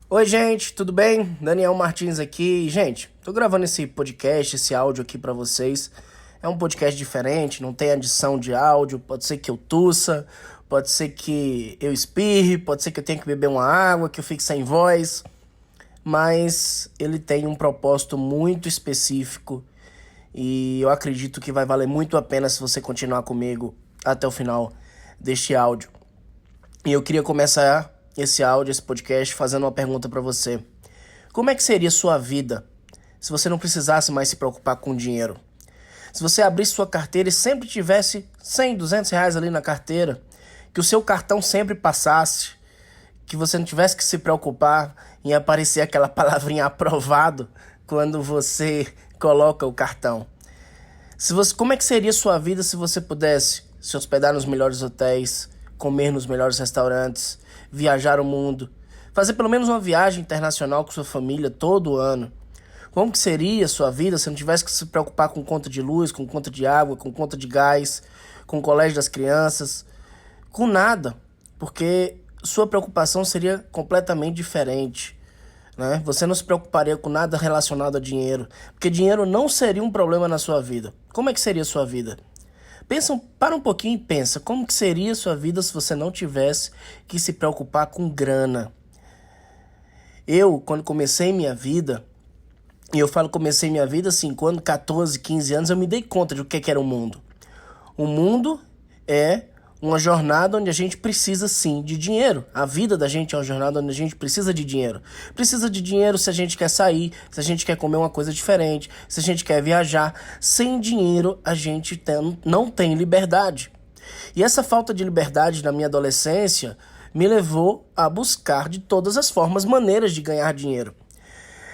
Oi, gente, tudo bem? Daniel Martins aqui. Gente, tô gravando esse podcast, esse áudio aqui pra vocês. É um podcast diferente, não tem adição de áudio. Pode ser que eu tussa, pode ser que eu espirre, pode ser que eu tenha que beber uma água, que eu fique sem voz. Mas ele tem um propósito muito específico e eu acredito que vai valer muito a pena se você continuar comigo até o final deste áudio. E eu queria começar esse áudio, esse podcast, fazendo uma pergunta pra você. Como é que seria sua vida se você não precisasse mais se preocupar com dinheiro? Se você abrisse sua carteira e sempre tivesse 100, R$ 200 ali na carteira, que o seu cartão sempre passasse, que você não tivesse que se preocupar em aparecer aquela palavrinha aprovado quando você coloca o cartão. Como é que seria sua vida se você pudesse se hospedar nos melhores hotéis, comer nos melhores restaurantes, viajar o mundo, fazer pelo menos uma viagem internacional com sua família todo ano? Como que seria sua vida se não tivesse que se preocupar com conta de luz, com conta de água, com conta de gás, com o colégio das crianças, com nada? Porque sua preocupação seria completamente diferente, né? Você não se preocuparia com nada relacionado a dinheiro, porque dinheiro não seria um problema na sua vida. Como é que seria a sua vida? Para um pouquinho e pensa, como que seria a sua vida se você não tivesse que se preocupar com grana? Eu, quando comecei minha vida, e eu falo comecei minha vida assim, quando 14, 15 anos, eu me dei conta de o que era o mundo. O mundo é uma jornada onde a gente precisa sim de dinheiro. A vida da gente é uma jornada onde a gente precisa de dinheiro. Precisa de dinheiro se a gente quer sair, se a gente quer comer uma coisa diferente, se a gente quer viajar. Sem dinheiro a gente não tem liberdade. E essa falta de liberdade na minha adolescência me levou a buscar de todas as formas maneiras de ganhar dinheiro.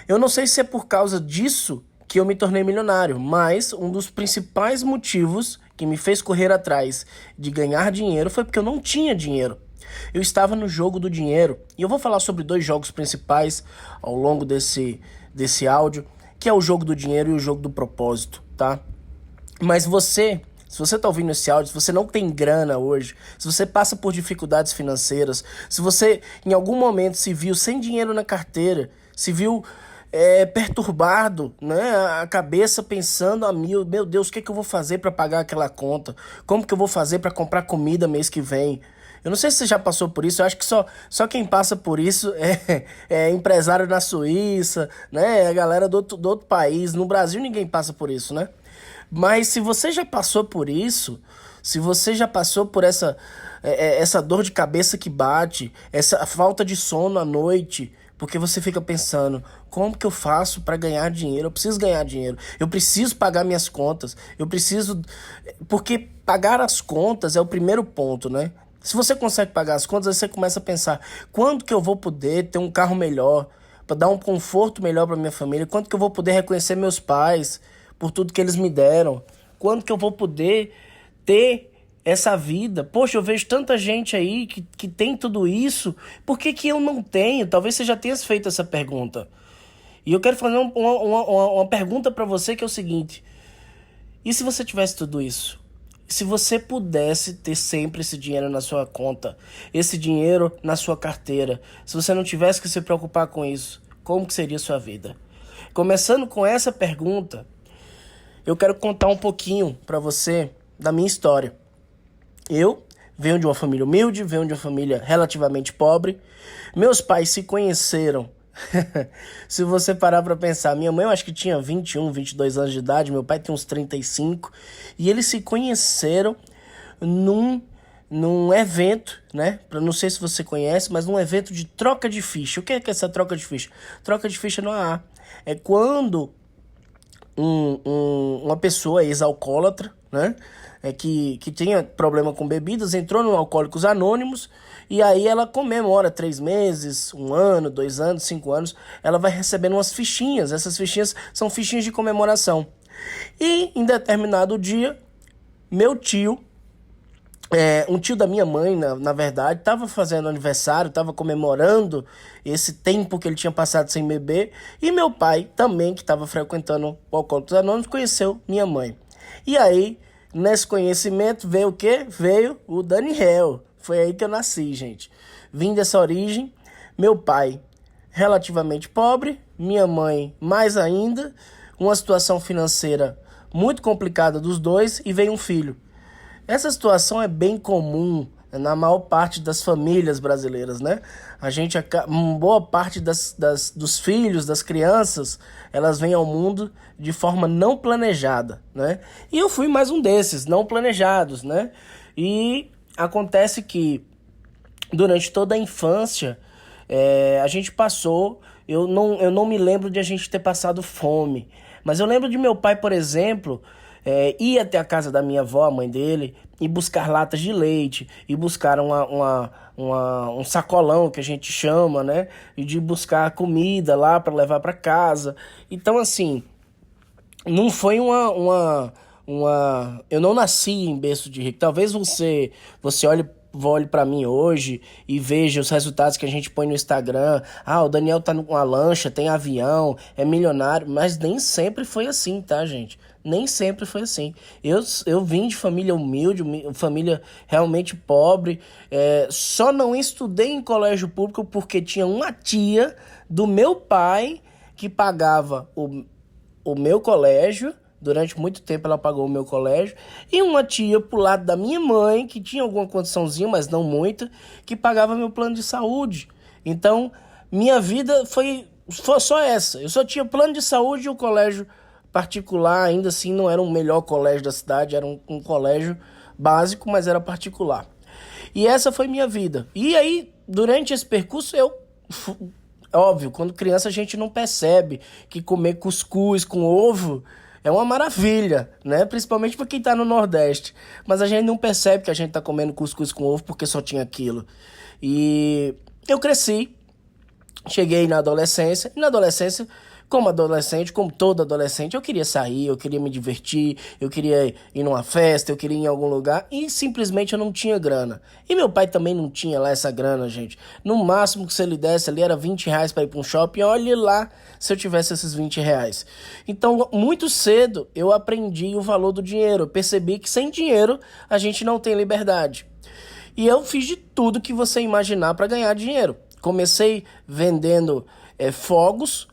Eu não sei se é por causa disso que eu me tornei milionário, mas um dos principais motivos que me fez correr atrás de ganhar dinheiro foi porque eu não tinha dinheiro. Eu estava no jogo do dinheiro, e eu vou falar sobre dois jogos principais ao longo desse áudio, que é o jogo do dinheiro e o jogo do propósito, tá? Mas se você está ouvindo esse áudio, se você não tem grana hoje, se você passa por dificuldades financeiras, se você em algum momento se viu sem dinheiro na carteira, se viu perturbado, né? A cabeça pensando a mil, meu Deus, o que é que eu vou fazer para pagar aquela conta? Como que eu vou fazer para comprar comida mês que vem? Eu não sei se você já passou por isso, eu acho que só quem passa por isso é empresário na Suíça, né? A galera do outro país. No Brasil ninguém passa por isso, né? Mas se você já passou por isso, se você já passou por essa dor de cabeça que bate, essa falta de sono à noite, porque você fica pensando, como que eu faço para ganhar dinheiro? Eu preciso ganhar dinheiro, eu preciso pagar minhas contas, eu preciso... Porque pagar as contas é o primeiro ponto, né? Se você consegue pagar as contas, aí você começa a pensar, quando que eu vou poder ter um carro melhor, para dar um conforto melhor para minha família? Quando que eu vou poder reconhecer meus pais por tudo que eles me deram? Quando que eu vou poder ter essa vida? Poxa, eu vejo tanta gente aí que tem tudo isso, por que que eu não tenho? Talvez você já tenha feito essa pergunta. E eu quero fazer uma pergunta para você que é o seguinte: e se você tivesse tudo isso? Se você pudesse ter sempre esse dinheiro na sua conta, esse dinheiro na sua carteira, se você não tivesse que se preocupar com isso, como que seria a sua vida? Começando com essa pergunta, eu quero contar um pouquinho para você da minha história. Eu venho de uma família humilde, venho de uma família relativamente pobre. Meus pais se conheceram. Se você parar pra pensar, minha mãe eu acho que tinha 21, 22 anos de idade, meu pai tem uns 35, e eles se conheceram num, num evento, né? Não sei se você conhece, mas num evento de troca de ficha. O que é essa troca de ficha? Troca de ficha no AA. É quando uma pessoa ex-alcoólatra, né? Que tinha problema com bebidas, entrou no Alcoólicos Anônimos e aí ela comemora 3 meses, 1 ano, 2 anos, 5 anos. Ela vai recebendo umas fichinhas. Essas fichinhas são fichinhas de comemoração. E em determinado dia, meu tio, um tio da minha mãe, na verdade, estava fazendo aniversário, estava comemorando esse tempo que ele tinha passado sem beber. E meu pai, também, que estava frequentando o Alcoólicos Anônimos, conheceu minha mãe. E aí, nesse conhecimento, veio o quê? Veio o Daniel. Foi aí que eu nasci, gente. Vim dessa origem. Meu pai relativamente pobre, minha mãe mais ainda, uma situação financeira muito complicada dos dois e veio um filho. Essa situação é bem comum na maior parte das famílias brasileiras, né? Boa parte dos filhos, das crianças, elas vêm ao mundo de forma não planejada, né? E eu fui mais um desses, não planejados, né? E acontece que durante toda a infância, a gente passou. Eu não me lembro de a gente ter passado fome. Mas eu lembro de meu pai, por exemplo, ir até a casa da minha avó, a mãe dele, e buscar latas de leite, e buscar um sacolão, que a gente chama, né? E de buscar comida lá para levar para casa. Então, assim, não foi eu não nasci em berço de rico. Talvez você olhe para mim hoje e veja os resultados que a gente põe no Instagram. Ah, o Daniel tá numa lancha, tem avião, é milionário. Mas nem sempre foi assim, tá, gente? Nem sempre foi assim. Eu vim de família humilde, família realmente pobre. Só não estudei em colégio público porque tinha uma tia do meu pai que pagava o meu colégio. Durante muito tempo ela pagou o meu colégio. E uma tia pro lado da minha mãe, que tinha alguma condiçãozinha, mas não muita, que pagava meu plano de saúde. Então, minha vida foi só essa. Eu só tinha plano de saúde e o colégio particular. Ainda assim, não era o melhor colégio da cidade. Era um colégio básico, mas era particular. E essa foi minha vida. E aí, durante esse percurso, óbvio, quando criança a gente não percebe que comer cuscuz com ovo é uma maravilha, né? Principalmente para quem tá no Nordeste. Mas a gente não percebe que a gente tá comendo cuscuz com ovo porque só tinha aquilo. E eu cresci, cheguei na adolescência. E na adolescência, como adolescente, como todo adolescente, eu queria sair, eu queria me divertir, eu queria ir numa festa, eu queria ir em algum lugar. E simplesmente eu não tinha grana. E meu pai também não tinha lá essa grana, gente. No máximo que se ele desse ali era R$ 20 para ir para um shopping. Olhe lá se eu tivesse esses R$ 20. Então, muito cedo, eu aprendi o valor do dinheiro. Eu percebi que sem dinheiro a gente não tem liberdade. E eu fiz de tudo que você imaginar para ganhar dinheiro. Comecei vendendo fogos.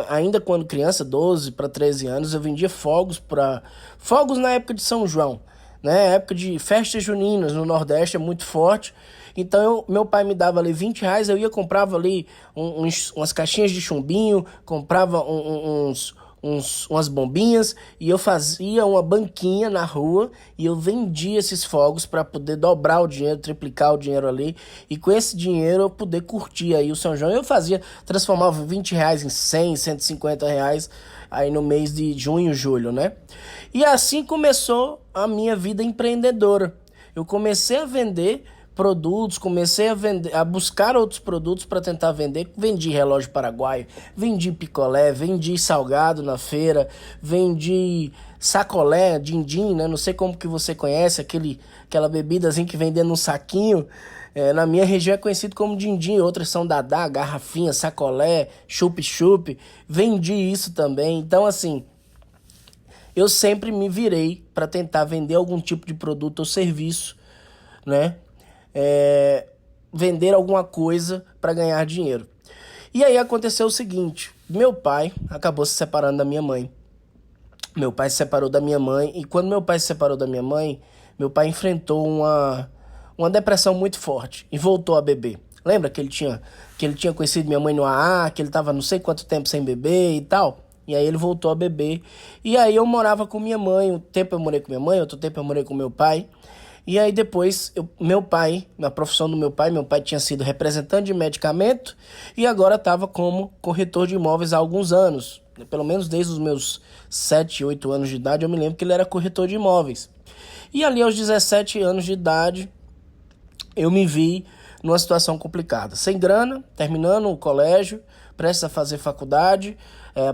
Ainda quando criança, 12 para 13 anos, eu vendia fogos na época de São João, né? Época de festas juninas no Nordeste é muito forte. Então meu pai me dava ali R$ 20, eu comprava ali umas caixinhas de chumbinho, comprava umas bombinhas e eu fazia uma banquinha na rua e eu vendia esses fogos para poder dobrar o dinheiro, triplicar o dinheiro ali, e com esse dinheiro eu poder curtir aí o São João. Transformava R$ 20 em 100, R$ 150 aí no mês de junho, julho, né? E assim começou a minha vida empreendedora. Eu comecei a vender produtos, comecei a buscar outros produtos para tentar vender. Vendi relógio paraguaio, vendi picolé, vendi salgado na feira, vendi sacolé, din-din, né? Não sei como que você conhece, aquela bebidazinha que vem dentro de um saquinho. Na minha região é conhecido como din-din, outras são dadá, garrafinha, sacolé, chup-chup. Vendi isso também. Então, assim, eu sempre me virei para tentar vender algum tipo de produto ou serviço, né? Vender alguma coisa para ganhar dinheiro. E aí aconteceu o seguinte: meu pai acabou se separando da minha mãe. Meu pai se separou da minha mãe, e quando meu pai se separou da minha mãe, meu pai enfrentou uma depressão muito forte e voltou a beber. Lembra que ele tinha conhecido minha mãe no AA, que ele estava não sei quanto tempo sem beber e tal? E aí ele voltou a beber. E aí eu morava com minha mãe. Um tempo eu morei com minha mãe, outro tempo eu morei com meu pai. E aí depois, na profissão do meu pai tinha sido representante de medicamento e agora estava como corretor de imóveis há alguns anos. Pelo menos desde os meus 7, 8 anos de idade, eu me lembro que ele era corretor de imóveis. E ali aos 17 anos de idade, eu me vi numa situação complicada. Sem grana, terminando o colégio, prestes a fazer faculdade,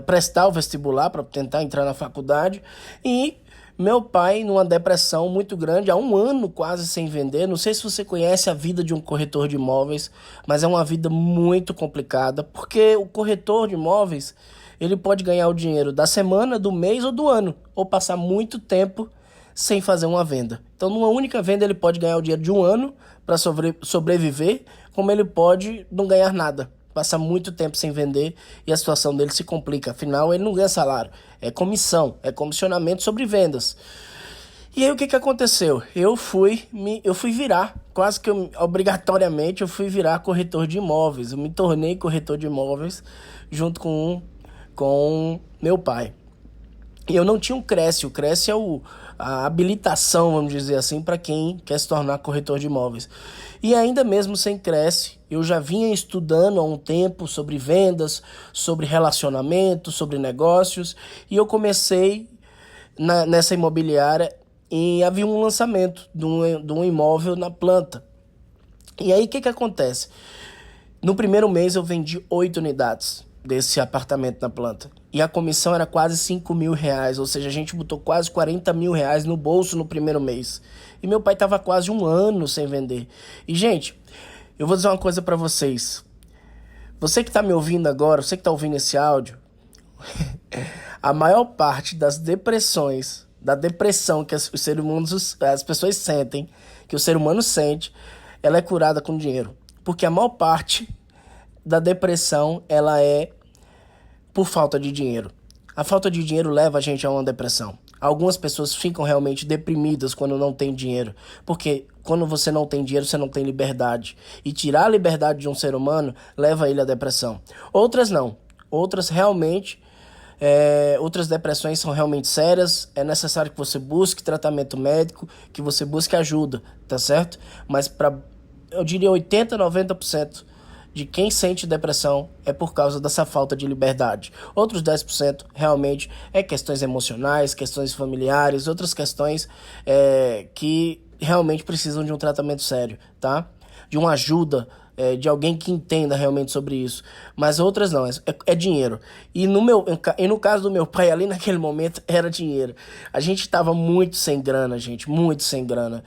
prestar o vestibular para tentar entrar na faculdade, e meu pai numa depressão muito grande, há um ano quase sem vender. Não sei se você conhece a vida de um corretor de imóveis, mas é uma vida muito complicada, porque o corretor de imóveis, ele pode ganhar o dinheiro da semana, do mês ou do ano, ou passar muito tempo sem fazer uma venda. Então, numa única venda, ele pode ganhar o dinheiro de um ano para sobreviver, como ele pode não ganhar nada. passa muito tempo sem vender e a situação dele se complica. Afinal, ele não ganha salário, é comissão, é comissionamento sobre vendas. E aí o que aconteceu? Eu fui virar, quase que obrigatoriamente eu fui virar corretor de imóveis. Eu me tornei corretor de imóveis junto com meu pai. E eu não tinha um Cresce. O Cresce é a habilitação, vamos dizer assim, para quem quer se tornar corretor de imóveis. E ainda mesmo sem Cresce, eu já vinha estudando há um tempo sobre vendas, sobre relacionamento, sobre negócios. E eu comecei nessa imobiliária e havia um lançamento de um imóvel na planta. E aí o que acontece? No primeiro mês eu vendi 8 unidades desse apartamento na planta. E a comissão era quase R$ 5.000, ou seja, a gente botou quase R$ 40.000 no bolso no primeiro mês. E meu pai estava quase um ano sem vender. E, gente, eu vou dizer uma coisa para vocês. Você que está me ouvindo agora, você que está ouvindo esse áudio, a maior parte das depressões, da depressão que as pessoas sentem, que o ser humano sente, ela é curada com dinheiro. Porque a maior parte da depressão, ela é por falta de dinheiro. A falta de dinheiro leva a gente a uma depressão. Algumas pessoas ficam realmente deprimidas quando não tem dinheiro, porque quando você não tem dinheiro, você não tem liberdade. E tirar a liberdade de um ser humano leva ele à depressão. Outras não. Outras realmente, outras depressões são realmente sérias. É necessário que você busque tratamento médico, que você busque ajuda, tá certo? Mas eu diria 80%, 90% de quem sente depressão é por causa dessa falta de liberdade. Outros 10% realmente é questões emocionais, questões familiares, outras questões que realmente precisam de um tratamento sério, tá? De uma ajuda, de alguém que entenda realmente sobre isso. Mas outras não, é dinheiro. E no caso do meu pai, ali naquele momento, era dinheiro. A gente estava muito sem grana, gente, muito sem grana.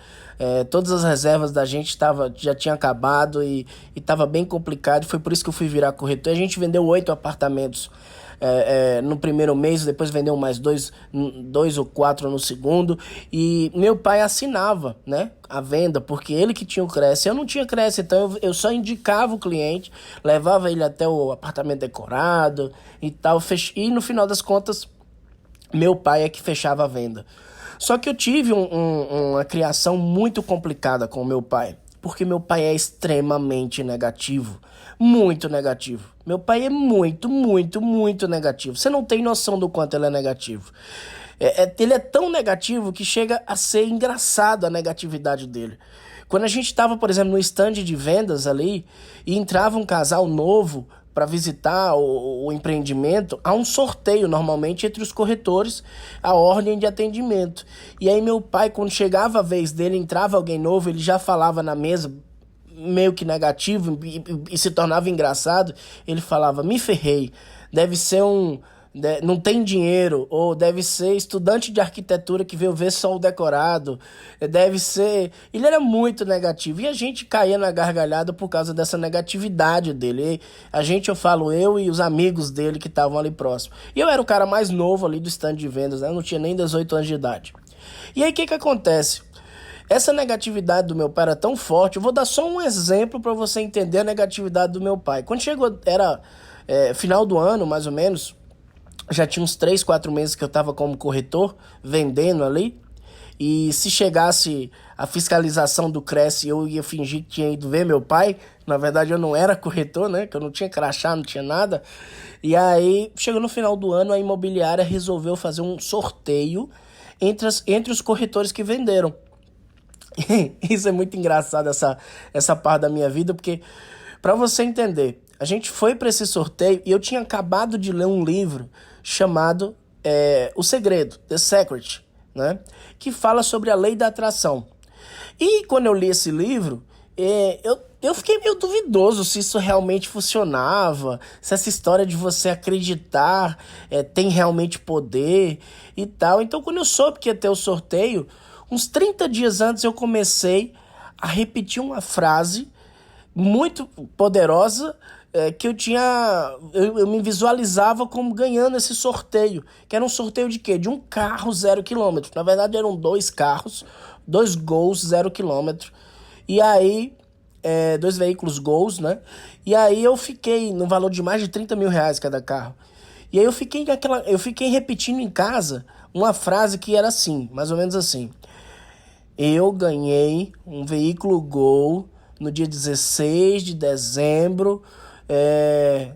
Todas as reservas da gente já tinha acabado e estava bem complicado. Foi por isso que eu fui virar corretor. A gente vendeu 8 apartamentos no primeiro mês, depois vendeu mais 2 ou 4 no segundo. E meu pai assinava, né, a venda, porque ele que tinha o Cresce. Eu não tinha Cresce, então eu só indicava o cliente, levava ele até o apartamento decorado e tal. E no final das contas, meu pai é que fechava a venda. Só que eu tive uma criação muito complicada com o meu pai, porque meu pai é extremamente negativo, muito negativo. Meu pai é muito, muito, muito negativo. Você não tem noção do quanto ele é negativo. Ele é tão negativo que chega a ser engraçado a negatividade dele. Quando a gente estava, por exemplo, no stand de vendas ali, e entrava um casal novo para visitar o empreendimento, há um sorteio normalmente entre os corretores, a ordem de atendimento. E aí meu pai, quando chegava a vez dele, entrava alguém novo, ele já falava na mesa, meio que negativo, e se tornava engraçado. Ele falava: me ferrei, deve ser não tem dinheiro, ou deve ser estudante de arquitetura que veio ver só o decorado, deve ser... Ele era muito negativo, e a gente caía na gargalhada por causa dessa negatividade dele. Eu falo eu e os amigos dele que estavam ali próximo. E eu era o cara mais novo ali do stand de vendas, né? Eu não tinha nem 18 anos de idade. E aí o que acontece? Essa negatividade do meu pai era tão forte. Eu vou dar só um exemplo para você entender a negatividade do meu pai. Quando chegou, era final do ano, mais ou menos, já tinha uns 3, 4 meses que eu estava como corretor, vendendo ali. E se chegasse a fiscalização do Cresce, eu ia fingir que tinha ido ver meu pai. Na verdade, eu não era corretor, né? Que eu não tinha crachá, não tinha nada. E aí, chegou no final do ano, a imobiliária resolveu fazer um sorteio entre os corretores que venderam. Isso é muito engraçado, essa parte da minha vida, porque, para você entender, a gente foi para esse sorteio e eu tinha acabado de ler um livro chamado O Segredo, The Secret, né? Que fala sobre a lei da atração. E quando eu li esse livro, eu fiquei meio duvidoso se isso realmente funcionava, se essa história de você acreditar tem realmente poder e tal. Então, quando eu soube que ia ter o sorteio, uns 30 dias antes eu comecei a repetir uma frase muito poderosa, que eu me visualizava como ganhando esse sorteio, que era um sorteio de quê? De um carro 0 km. Na verdade eram 2 carros, 2 Gols 0 km. E aí dois veículos Gols, né? E aí eu fiquei no valor de mais de 30 mil reais cada carro. E aí eu fiquei repetindo em casa uma frase que era assim, mais ou menos assim. Eu ganhei um veículo Gol no dia 16 de dezembro,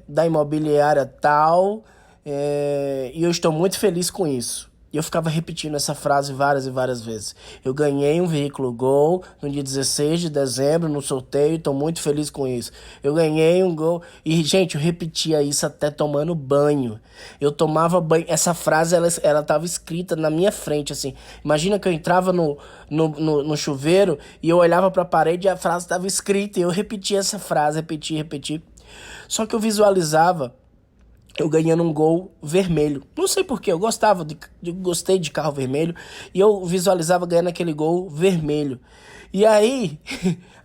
da imobiliária tal, e eu estou muito feliz com isso. E eu ficava repetindo essa frase várias e várias vezes. Eu ganhei um veículo Gol no dia 16 de dezembro no sorteio, estou muito feliz com isso. Eu ganhei um Gol. E, gente, eu repetia isso até tomando banho. Eu tomava banho. Essa frase, ela estava escrita na minha frente, assim. Imagina que eu entrava no chuveiro e eu olhava para a parede e a frase estava escrita. E eu repetia essa frase, repetia. Só que eu visualizava eu ganhando um Gol vermelho. Não sei porquê, eu gostei de carro vermelho e eu visualizava ganhando aquele Gol vermelho. E aí,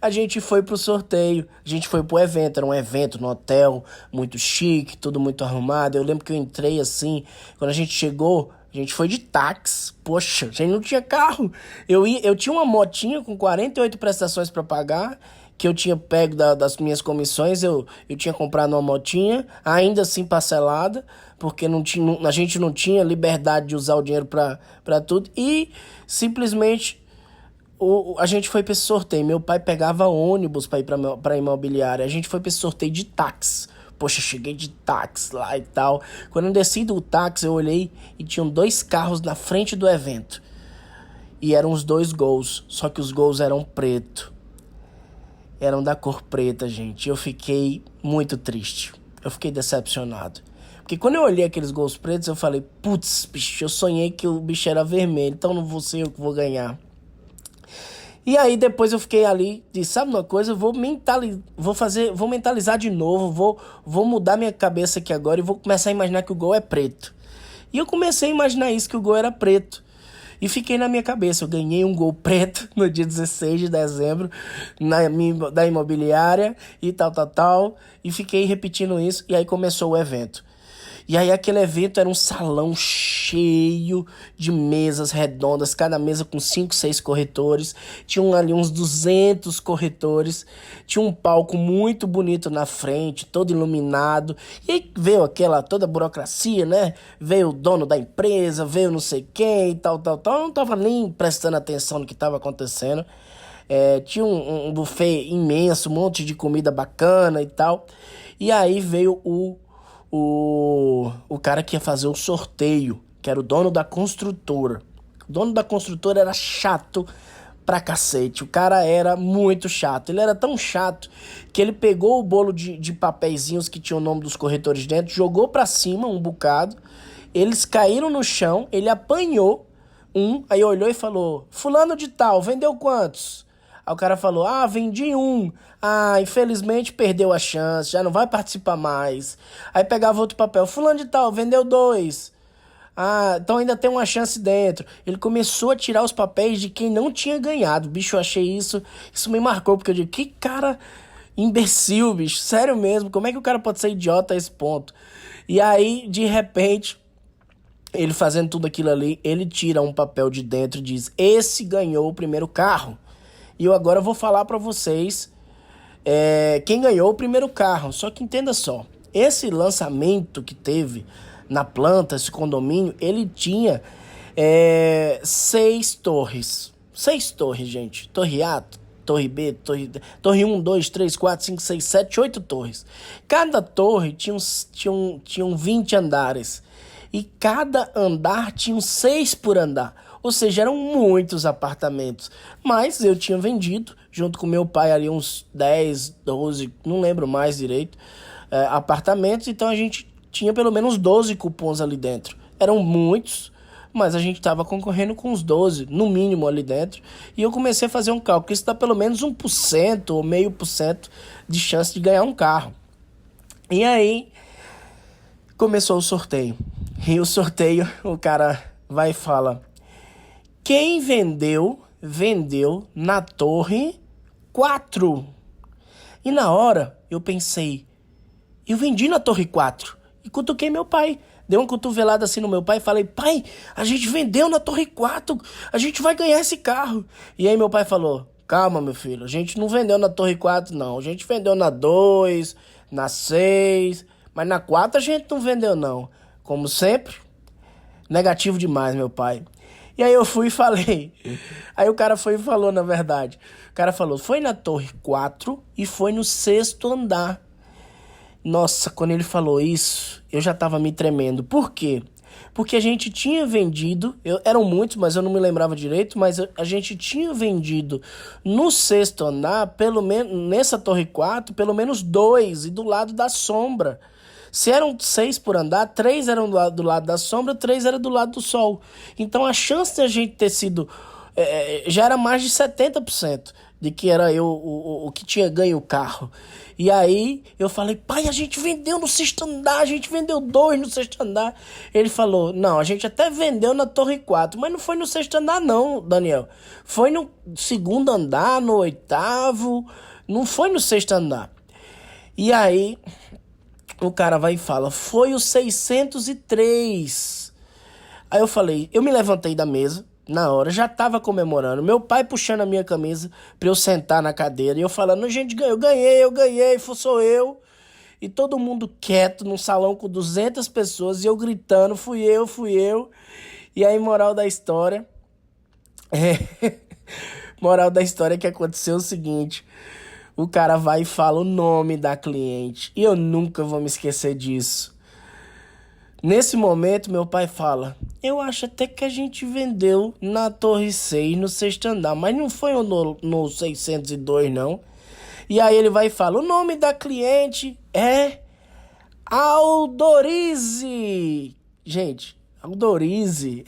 a gente foi pro sorteio, a gente foi pro evento, era um evento no hotel, muito chique, tudo muito arrumado. Eu lembro que eu entrei assim, quando a gente chegou, a gente foi de táxi. Poxa, a gente não tinha carro. Eu tinha uma motinha com 48 prestações para pagar, que eu tinha pego das minhas comissões, eu tinha comprado uma motinha, ainda assim parcelada, porque a gente não tinha liberdade de usar o dinheiro para tudo, e simplesmente a gente foi para esse sorteio. Meu pai pegava ônibus para ir para a imobiliária, a gente foi para esse sorteio de táxi. Poxa, cheguei de táxi lá e tal. Quando eu desci do táxi, eu olhei e tinham 2 carros na frente do evento. E eram os 2 Gols, só que os Gols eram preto. Eram da cor preta, gente. Eu fiquei muito triste. Eu fiquei decepcionado. Porque quando eu olhei aqueles Gols pretos, eu falei, putz, bicho, eu sonhei que o bicho era vermelho, então não vou ser eu que vou ganhar. E aí depois eu fiquei ali, disse, sabe uma coisa, eu vou mentalizar de novo, vou mudar minha cabeça aqui agora e vou começar a imaginar que o Gol é preto. E eu comecei a imaginar isso, que o Gol era preto. E fiquei na minha cabeça, eu ganhei um Gol preto no dia 16 de dezembro da imobiliária e tal, e fiquei repetindo isso, e aí começou o evento. E aí aquele evento era um salão cheio de mesas redondas, cada mesa com 5, 6 corretores. Tinham ali uns 200 corretores. Tinha um palco muito bonito na frente, todo iluminado. E aí veio toda a burocracia, né? Veio o dono da empresa, veio não sei quem e tal. Eu não tava nem prestando atenção no que estava acontecendo. Tinha um buffet imenso, um monte de comida bacana e tal. E aí veio o cara que ia fazer o sorteio, que era o dono da construtora. O dono da construtora era chato pra cacete. O cara era muito chato. Ele era tão chato que ele pegou o bolo de papeizinhos que tinha o nome dos corretores dentro, jogou pra cima um bocado. Eles caíram no chão, ele apanhou aí olhou e falou, fulano de tal, vendeu quantos? Aí o cara falou, vendi um. Infelizmente perdeu a chance, já não vai participar mais. Aí pegava outro papel, fulano de tal, vendeu 2. Então ainda tem uma chance dentro. Ele começou a tirar os papéis de quem não tinha ganhado. Bicho, eu achei isso me marcou, porque eu digo, que cara imbecil, bicho, sério mesmo, como é que o cara pode ser idiota a esse ponto? E aí, de repente, ele fazendo tudo aquilo ali, ele tira um papel de dentro e diz, esse ganhou o primeiro carro. E eu agora vou falar para vocês quem ganhou o primeiro carro. Só que entenda só, esse lançamento que teve na planta, esse condomínio, ele tinha 6 torres. 6 torres, gente. Torre A, Torre B, torre 1, 2, 3, 4, 5, 6, 7, 8 torres. Cada torre tinham 20 andares. E cada andar tinha 6 por andar. Ou seja, eram muitos apartamentos. Mas eu tinha vendido, junto com meu pai, ali uns 10, 12, não lembro mais direito, apartamentos. Então a gente tinha pelo menos 12 cupons ali dentro. Eram muitos, mas a gente estava concorrendo com uns 12, no mínimo, ali dentro. E eu comecei a fazer um cálculo. Isso dá pelo menos 1% ou 0,5% de chance de ganhar um carro. E aí começou o sorteio. E o sorteio, o cara vai e fala... Quem vendeu na torre 4. E na hora eu pensei, eu vendi na torre 4. E cutuquei meu pai. Dei uma cotovelada assim no meu pai e falei, pai, a gente vendeu na torre 4. A gente vai ganhar esse carro. E aí meu pai falou, Calma, meu filho, a gente não vendeu na Torre 4, não. A gente vendeu na 2, na 6, mas na 4 a gente não vendeu, não. Como sempre, negativo demais, meu pai. E aí eu fui e falei. Aí o cara foi e falou, na verdade. O cara falou, foi na Torre 4 e foi no sexto andar. Nossa, quando ele falou isso, eu já tava me tremendo. Por quê? Porque a gente tinha vendido, eram muitos, mas eu não me lembrava direito, mas a gente tinha vendido no sexto andar, pelo menos nessa Torre 4, pelo menos 2, e do lado da sombra. Se eram 6 por andar, 3 eram do lado da sombra, 3 eram do lado do sol. Então a chance de a gente ter sido, já era mais de 70% de que era eu o que tinha ganho o carro. E aí eu falei, pai, a gente vendeu no sexto andar, a gente vendeu 2 no sexto andar. Ele falou, não, a gente até vendeu na Torre 4, mas não foi no sexto andar não, Daniel. Foi no segundo andar, no oitavo, não foi no sexto andar. E aí o cara vai e fala, foi o 603. Aí eu falei, eu me levantei da mesa, na hora, já tava comemorando. Meu pai puxando a minha camisa pra eu sentar na cadeira. E eu falando, gente, eu ganhei, sou eu. E todo mundo quieto num salão com 200 pessoas e eu gritando, fui eu. E aí, moral da história... Moral da história é que aconteceu o seguinte... O cara vai e fala o nome da cliente. E eu nunca vou me esquecer disso. Nesse momento, meu pai fala, eu acho até que a gente vendeu na Torre 6, no sexto andar, mas não foi no 602, não. E aí ele vai e fala, o nome da cliente é Aldorize. Gente, Aldorize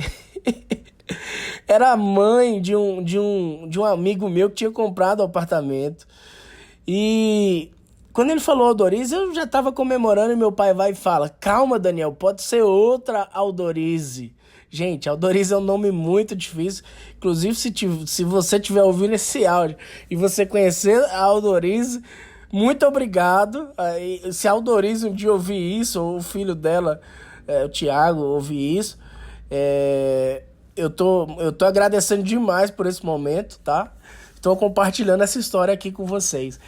era a mãe de um amigo meu que tinha comprado o apartamento. E quando ele falou Aldorize, eu já tava comemorando e meu pai vai e fala, calma, Daniel, pode ser outra Aldorize. Gente, Aldorize é um nome muito difícil. Inclusive, se você estiver ouvindo esse áudio e você conhecer a Aldorize, muito obrigado. Se a Aldorize um dia ouvir isso, ou o filho dela, o Thiago, ouvir isso, eu tô agradecendo demais por esse momento, tá? Estou compartilhando essa história aqui com vocês.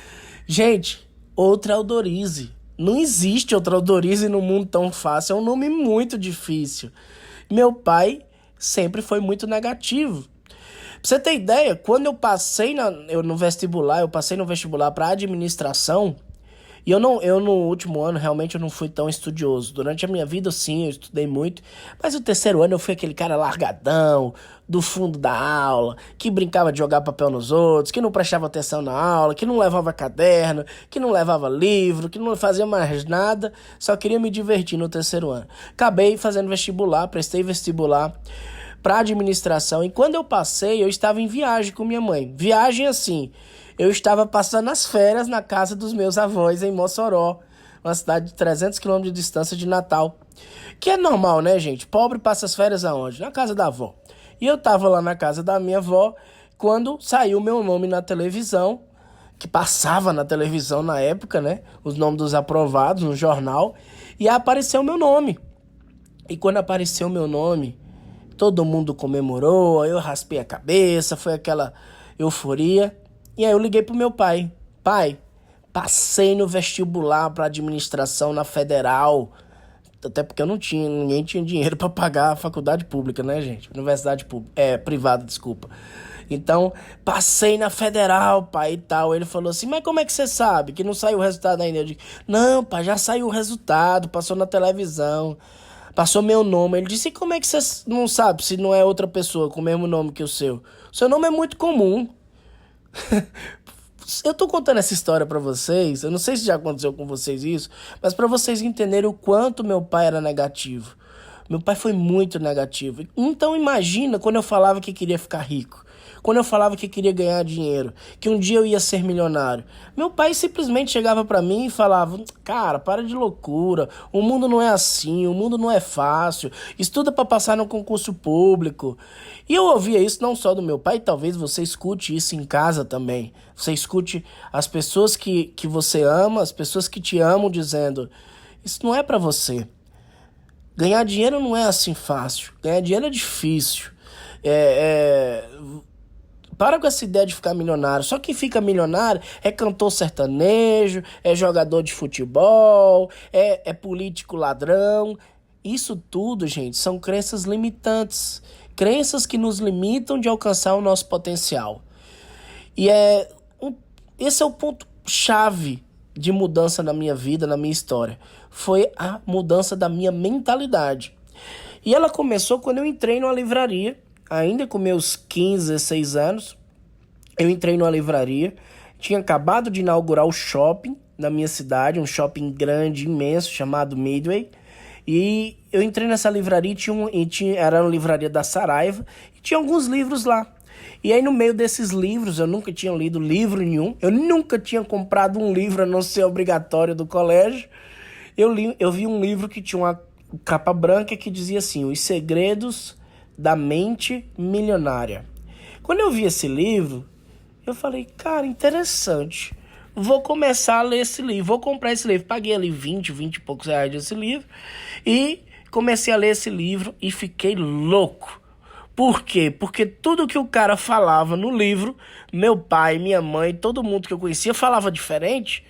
Gente, outra Aldorize. Não existe outra Aldorize no mundo tão fácil. É um nome muito difícil. Meu pai sempre foi muito negativo. Pra você ter ideia, quando eu passei no vestibular para administração, e eu no último ano realmente eu não fui tão estudioso. Durante a minha vida, sim, eu estudei muito. Mas o terceiro ano eu fui aquele cara largadão, do fundo da aula, que brincava de jogar papel nos outros, que não prestava atenção na aula, que não levava caderno, que não levava livro, que não fazia mais nada. Só queria me divertir no terceiro ano. Acabei fazendo vestibular, prestei vestibular para administração. E quando eu passei, eu estava em viagem com minha mãe. Viagem assim... Eu estava passando as férias na casa dos meus avós em Mossoró, uma cidade de 300 quilômetros de distância de Natal. Que é normal, né, gente? Pobre passa as férias aonde? Na casa da avó. E eu estava lá na casa da minha avó quando saiu meu nome na televisão, que passava na televisão na época, né? Os nomes dos aprovados no jornal. E apareceu meu nome. E quando apareceu meu nome, todo mundo comemorou, eu raspei a cabeça, foi aquela euforia. E aí eu liguei pro meu pai. Pai, passei no vestibular para administração na Federal. Até porque ninguém tinha dinheiro para pagar a faculdade pública, né, gente? Universidade pública, privada, desculpa. Então, passei na Federal, pai, e tal. Ele falou assim, mas como é que você sabe que não saiu o resultado ainda? Eu disse, não, pai, já saiu o resultado, passou na televisão, passou meu nome. Ele disse, e como é que você não sabe se não é outra pessoa com o mesmo nome que o seu? O seu nome é muito comum. Eu tô contando essa história pra vocês, eu não sei se já aconteceu com vocês isso, mas pra vocês entenderem o quanto meu pai era negativo. Meu pai foi muito negativo. Então imagina quando eu falava que queria ficar rico, quando eu falava que queria ganhar dinheiro, que um dia eu ia ser milionário. Meu pai simplesmente chegava pra mim e falava, cara, para de loucura, o mundo não é assim, o mundo não é fácil, estuda pra passar no concurso público. E eu ouvia isso não só do meu pai, talvez você escute isso em casa também. Você escute as pessoas que você ama, as pessoas que te amam dizendo, isso não é pra você. Ganhar dinheiro não é assim fácil, ganhar dinheiro é difícil. Para com essa ideia de ficar milionário. Só quem fica milionário é cantor sertanejo, é jogador de futebol, é político ladrão. Isso tudo, gente, são crenças limitantes. Crenças que nos limitam de alcançar o nosso potencial. E esse é o ponto-chave de mudança na minha vida, na minha história. Foi a mudança da minha mentalidade. E ela começou quando eu entrei numa livraria, ainda com meus 15, 16 anos. Eu entrei numa livraria, tinha acabado de inaugurar o shopping na minha cidade, um shopping grande, imenso, chamado Midway. E eu entrei nessa livraria era uma livraria da Saraiva, e tinha alguns livros lá. E aí no meio desses livros, eu nunca tinha lido livro nenhum, eu nunca tinha comprado um livro a não ser obrigatório do colégio. Eu vi um livro que tinha uma capa branca que dizia assim, Os Segredos da Mente Milionária. Quando eu vi esse livro, eu falei, cara, interessante. Vou começar a ler esse livro, vou comprar esse livro. Paguei ali 20 e poucos reais desse livro e comecei a ler esse livro e fiquei louco. Por quê? Porque tudo que o cara falava no livro, meu pai, minha mãe, todo mundo que eu conhecia falava diferente.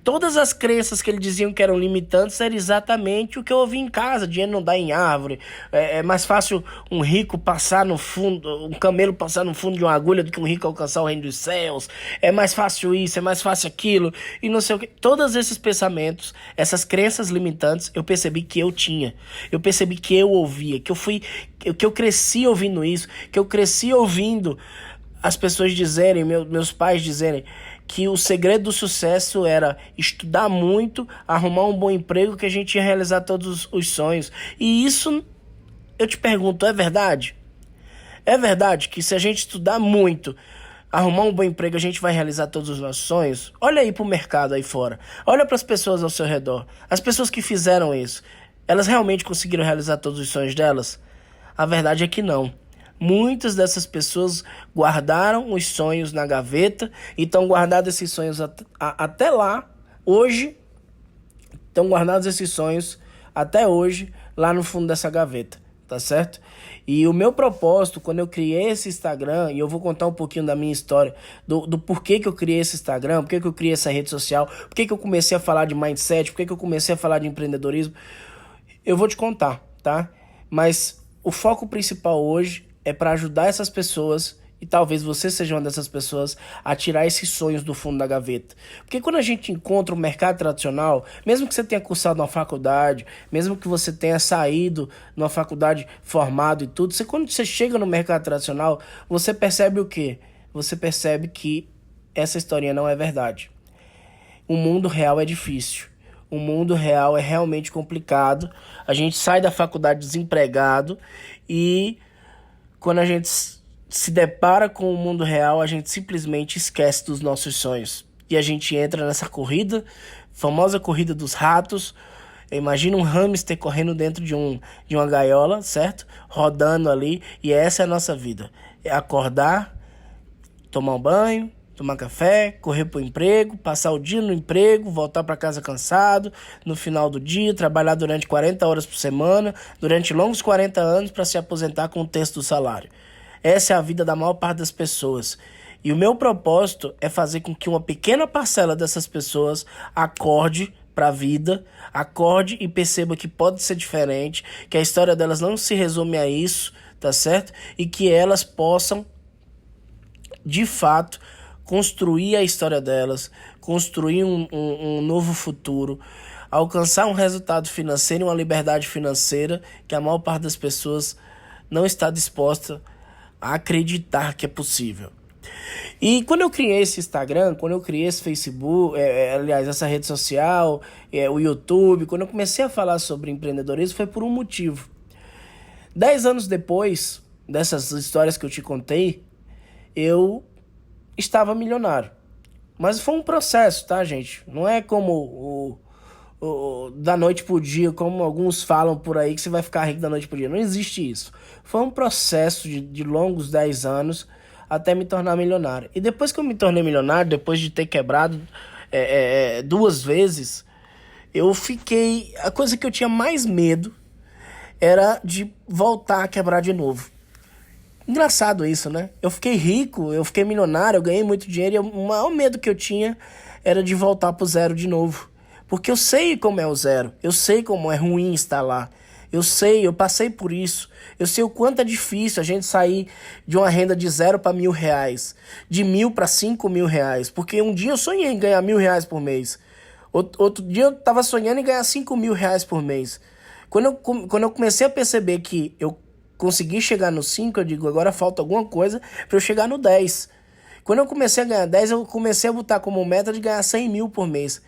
Todas as crenças que ele diziam que eram limitantes eram exatamente o que eu ouvi em casa. Dinheiro não dá em árvore. É mais fácil um rico passar no fundo, um camelo passar no fundo de uma agulha do que um rico alcançar o reino dos céus. É mais fácil isso, é mais fácil aquilo. E não sei o que. Todos esses pensamentos, essas crenças limitantes, eu percebi que eu tinha. Eu percebi que eu ouvia, que eu cresci ouvindo isso, que eu cresci ouvindo as pessoas dizerem, meus pais dizerem, que o segredo do sucesso era estudar muito, arrumar um bom emprego, que a gente ia realizar todos os sonhos. E isso, eu te pergunto, é verdade? É verdade que se a gente estudar muito, arrumar um bom emprego, a gente vai realizar todos os nossos sonhos? Olha aí pro mercado aí fora. Olha para as pessoas ao seu redor. As pessoas que fizeram isso, elas realmente conseguiram realizar todos os sonhos delas? A verdade é que não. Muitas dessas pessoas guardaram os sonhos na gaveta e estão guardados esses sonhos até lá, hoje. Estão guardados esses sonhos até hoje lá no fundo dessa gaveta, tá certo? E o meu propósito, quando eu criei esse Instagram, e eu vou contar um pouquinho da minha história, do porquê que eu criei esse Instagram, porquê que eu criei essa rede social, porquê que eu comecei a falar de mindset, porquê que eu comecei a falar de empreendedorismo, eu vou te contar, tá? Mas o foco principal hoje é para ajudar essas pessoas, e talvez você seja uma dessas pessoas, a tirar esses sonhos do fundo da gaveta. Porque quando a gente encontra o mercado tradicional, mesmo que você tenha cursado uma faculdade, mesmo que você tenha saído numa faculdade formado e tudo, quando você chega no mercado tradicional, você percebe o quê? Você percebe que essa historinha não é verdade. O mundo real é difícil. O mundo real é realmente complicado. A gente sai da faculdade desempregado e quando a gente se depara com o mundo real, a gente simplesmente esquece dos nossos sonhos. E a gente entra nessa corrida, famosa corrida dos ratos. Imagina um hamster correndo dentro de uma gaiola, certo? Rodando ali. E essa é a nossa vida. É acordar, tomar um banho, tomar café, correr pro emprego, passar o dia no emprego, voltar para casa cansado, no final do dia, trabalhar durante 40 horas por semana, durante longos 40 anos para se aposentar com um terço do salário. Essa é a vida da maior parte das pessoas. E o meu propósito é fazer com que uma pequena parcela dessas pessoas acorde para a vida, acorde e perceba que pode ser diferente, que a história delas não se resume a isso, tá certo? E que elas possam, de fato, construir a história delas, construir um novo futuro, alcançar um resultado financeiro e uma liberdade financeira que a maior parte das pessoas não está disposta a acreditar que é possível. E quando eu criei esse Instagram, quando eu criei esse Facebook, aliás, essa rede social, o YouTube, quando eu comecei a falar sobre empreendedorismo, foi por um motivo. 10 anos depois dessas histórias que eu te contei, eu estava milionário. Mas foi um processo, tá, gente? Não é como da noite pro dia, como alguns falam por aí, que você vai ficar rico da noite pro dia. Não existe isso. Foi um processo de longos 10 anos até me tornar milionário. E depois que eu me tornei milionário, depois de ter quebrado 2 vezes, eu fiquei... A coisa que eu tinha mais medo era de voltar a quebrar de novo. Engraçado isso, né? Eu fiquei rico, eu fiquei milionário, eu ganhei muito dinheiro e o maior medo que eu tinha era de voltar pro zero de novo. Porque eu sei como é o zero, eu sei como é ruim estar lá. Eu sei, eu passei por isso. Eu sei o quanto é difícil a gente sair de uma renda de 0 para R$ 1.000, de 1.000 para R$ 5.000. Porque um dia eu sonhei em ganhar R$ 1.000 por mês. Outro dia eu tava sonhando em ganhar R$ 5.000 por mês. Quando eu comecei a perceber que eu consegui chegar no 5, eu digo, agora falta alguma coisa para eu chegar no 10. Quando eu comecei a ganhar 10, eu comecei a botar como meta de ganhar 100 mil por mês.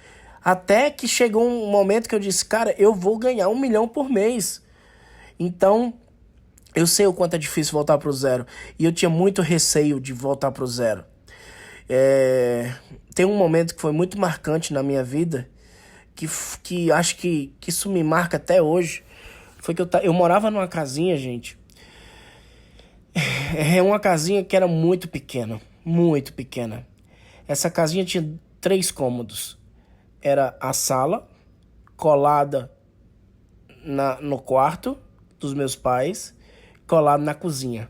Até que chegou um momento que eu disse, cara, eu vou ganhar 1 milhão por mês. Então, eu sei o quanto é difícil voltar pro zero. E eu tinha muito receio de voltar pro zero. Tem um momento que foi muito marcante na minha vida, que acho que isso me marca até hoje. Foi que eu morava numa casinha, gente. É uma casinha que era muito pequena. Muito pequena. Essa casinha tinha 3 cômodos. Era a sala, colada no quarto dos meus pais, colado na cozinha.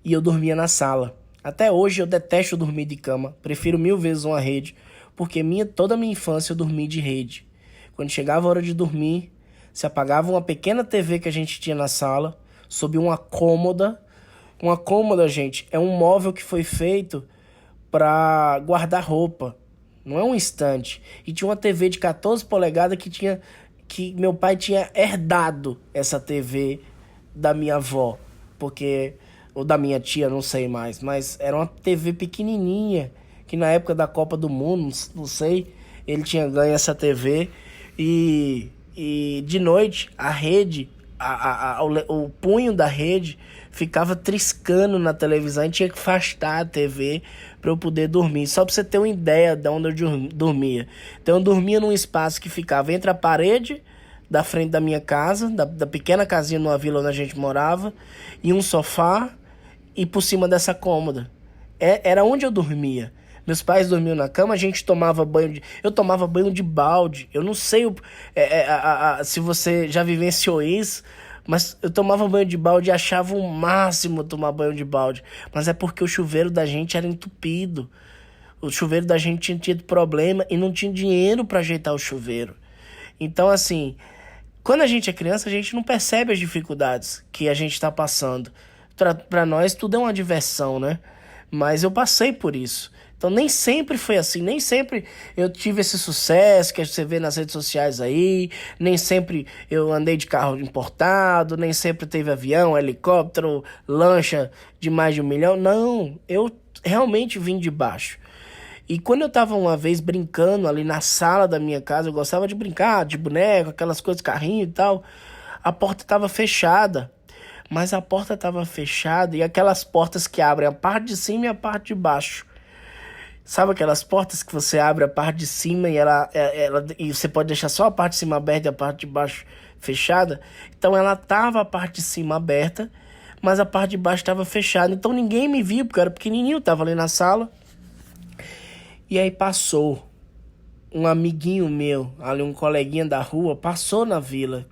E eu dormia na sala. Até hoje eu detesto dormir de cama. Prefiro 1000 vezes uma rede. Porque toda a minha infância eu dormi de rede. Quando chegava a hora de dormir, se apagava uma pequena TV que a gente tinha na sala, sob uma cômoda. Uma cômoda, gente, é um móvel que foi feito para guardar roupa. Não é um estante. E tinha uma TV de 14 polegadas que meu pai tinha herdado essa TV da minha avó. Ou da minha tia, não sei mais. Mas era uma TV pequenininha, que na época da Copa do Mundo, não sei, ele tinha ganho essa TV. E de noite, a rede, o punho da rede ficava triscando na televisão e tinha que afastar a TV para eu poder dormir. Só para você ter uma ideia de onde eu dormia. Então eu dormia num espaço que ficava entre a parede da frente da minha casa, da pequena casinha numa vila onde a gente morava, e um sofá, e por cima dessa cômoda. Era onde eu dormia. Meus pais dormiam na cama, a gente tomava banho eu tomava banho de balde. Eu não sei se você já vivenciou isso, mas eu tomava banho de balde e achava o máximo tomar banho de balde. Mas é porque o chuveiro da gente era entupido. O chuveiro da gente tinha tido problema e não tinha dinheiro para ajeitar o chuveiro. Então, assim, quando a gente é criança, a gente não percebe as dificuldades que a gente está passando. Para nós, tudo é uma diversão, né? Mas eu passei por isso. Então nem sempre foi assim, nem sempre eu tive esse sucesso que você vê nas redes sociais aí, nem sempre eu andei de carro importado, nem sempre teve avião, helicóptero, lancha de mais de 1 milhão. Não, eu realmente vim de baixo. E quando eu tava uma vez brincando ali na sala da minha casa, eu gostava de brincar, de boneco, aquelas coisas, carrinho e tal, a porta tava fechada. Mas a porta tava fechada e aquelas portas que abrem a parte de cima e a parte de baixo. Sabe aquelas portas que você abre a parte de cima e você pode deixar só a parte de cima aberta e a parte de baixo fechada? Então ela tava a parte de cima aberta, mas a parte de baixo estava fechada. Então ninguém me viu, porque eu era pequenininho, tava ali na sala. E aí passou um amiguinho meu, ali um coleguinha da rua, passou na vila.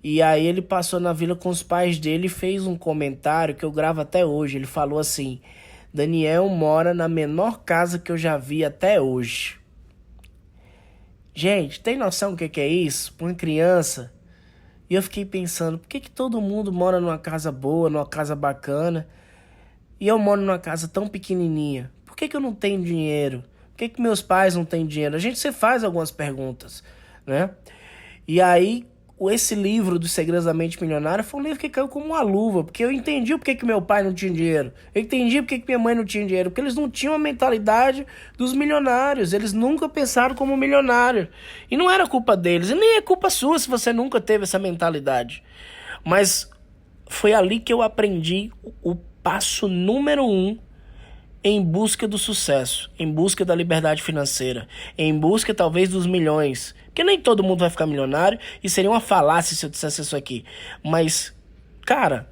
E aí ele passou na vila com os pais dele e fez um comentário que eu gravo até hoje. Ele falou assim: Daniel mora na menor casa que eu já vi até hoje. Gente, tem noção do que é isso? Para uma criança. E eu fiquei pensando, por que todo mundo mora numa casa boa, numa casa bacana, e eu moro numa casa tão pequenininha? Por que eu não tenho dinheiro? Por que meus pais não têm dinheiro? A gente se faz algumas perguntas, né? E aí, esse livro dos Segredos da Mente Milionária foi um livro que caiu como uma luva, porque eu entendi por que meu pai não tinha dinheiro, eu entendi por que minha mãe não tinha dinheiro, porque eles não tinham a mentalidade dos milionários, eles nunca pensaram como milionário, e não era culpa deles, e nem é culpa sua se você nunca teve essa mentalidade, mas foi ali que eu aprendi o passo número 1 em busca do sucesso, em busca da liberdade financeira, em busca talvez dos milhões. Porque nem todo mundo vai ficar milionário e seria uma falácia se eu dissesse isso aqui. Mas, cara,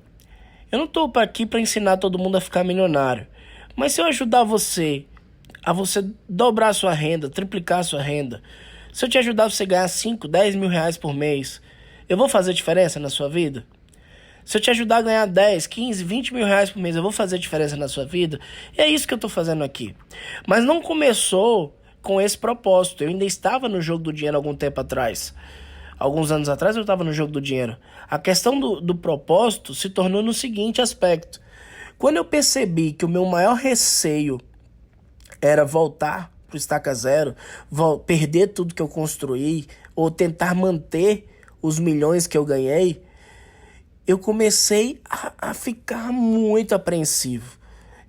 eu não tô aqui para ensinar todo mundo a ficar milionário. Mas se eu ajudar você a você dobrar a sua renda, triplicar a sua renda, se eu te ajudar a você ganhar 5, 10 mil reais por mês, eu vou fazer diferença na sua vida? Se eu te ajudar a ganhar 10, 15, 20 mil reais por mês, eu vou fazer diferença na sua vida? E é isso que eu tô fazendo aqui. Mas não começou com esse propósito. Eu ainda estava no jogo do dinheiro algum tempo atrás. Alguns anos atrás eu estava no jogo do dinheiro. A questão do propósito se tornou no seguinte aspecto. Quando eu percebi que o meu maior receio era voltar pro estaca zero, perder tudo que eu construí, ou tentar manter os milhões que eu ganhei, eu comecei a ficar muito apreensivo.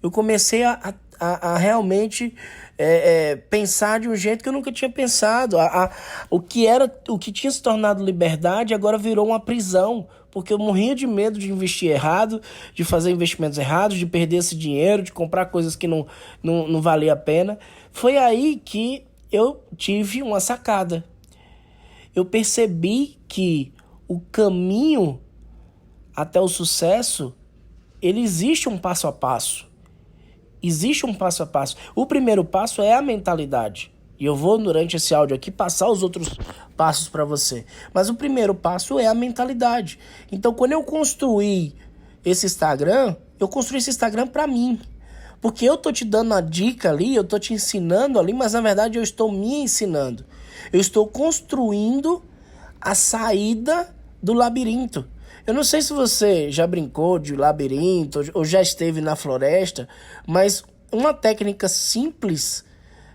Eu comecei a realmente pensar de um jeito que eu nunca tinha pensado. O que tinha se tornado liberdade agora virou uma prisão, porque eu morria de medo de investir errado, de fazer investimentos errados, de perder esse dinheiro, de comprar coisas que não valia a pena. Foi aí que eu tive uma sacada. Eu percebi que o caminho até o sucesso, ele existe um passo a passo. Existe um passo a passo. O primeiro passo é a mentalidade. E eu vou, durante esse áudio aqui, passar os outros passos para você. Mas o primeiro passo é a mentalidade. Então, quando eu construí esse Instagram, eu construí esse Instagram para mim. Porque eu tô te dando a dica ali, eu tô te ensinando ali, mas na verdade eu estou me ensinando. Eu estou construindo a saída do labirinto. Eu não sei se você já brincou de labirinto ou já esteve na floresta, mas uma técnica simples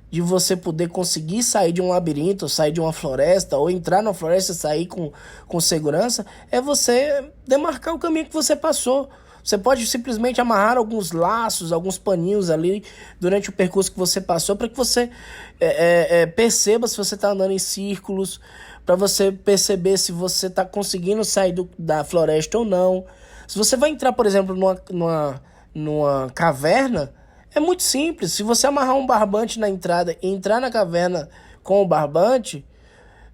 de você poder conseguir sair de um labirinto, sair de uma floresta, ou entrar na floresta e sair com segurança, é você demarcar o caminho que você passou. Você pode simplesmente amarrar alguns laços, alguns paninhos ali durante o percurso que você passou, para que você perceba se você está andando em círculos, para você perceber se você está conseguindo sair da floresta ou não. Se você vai entrar, por exemplo, numa caverna, é muito simples. Se você amarrar um barbante na entrada e entrar na caverna com o barbante,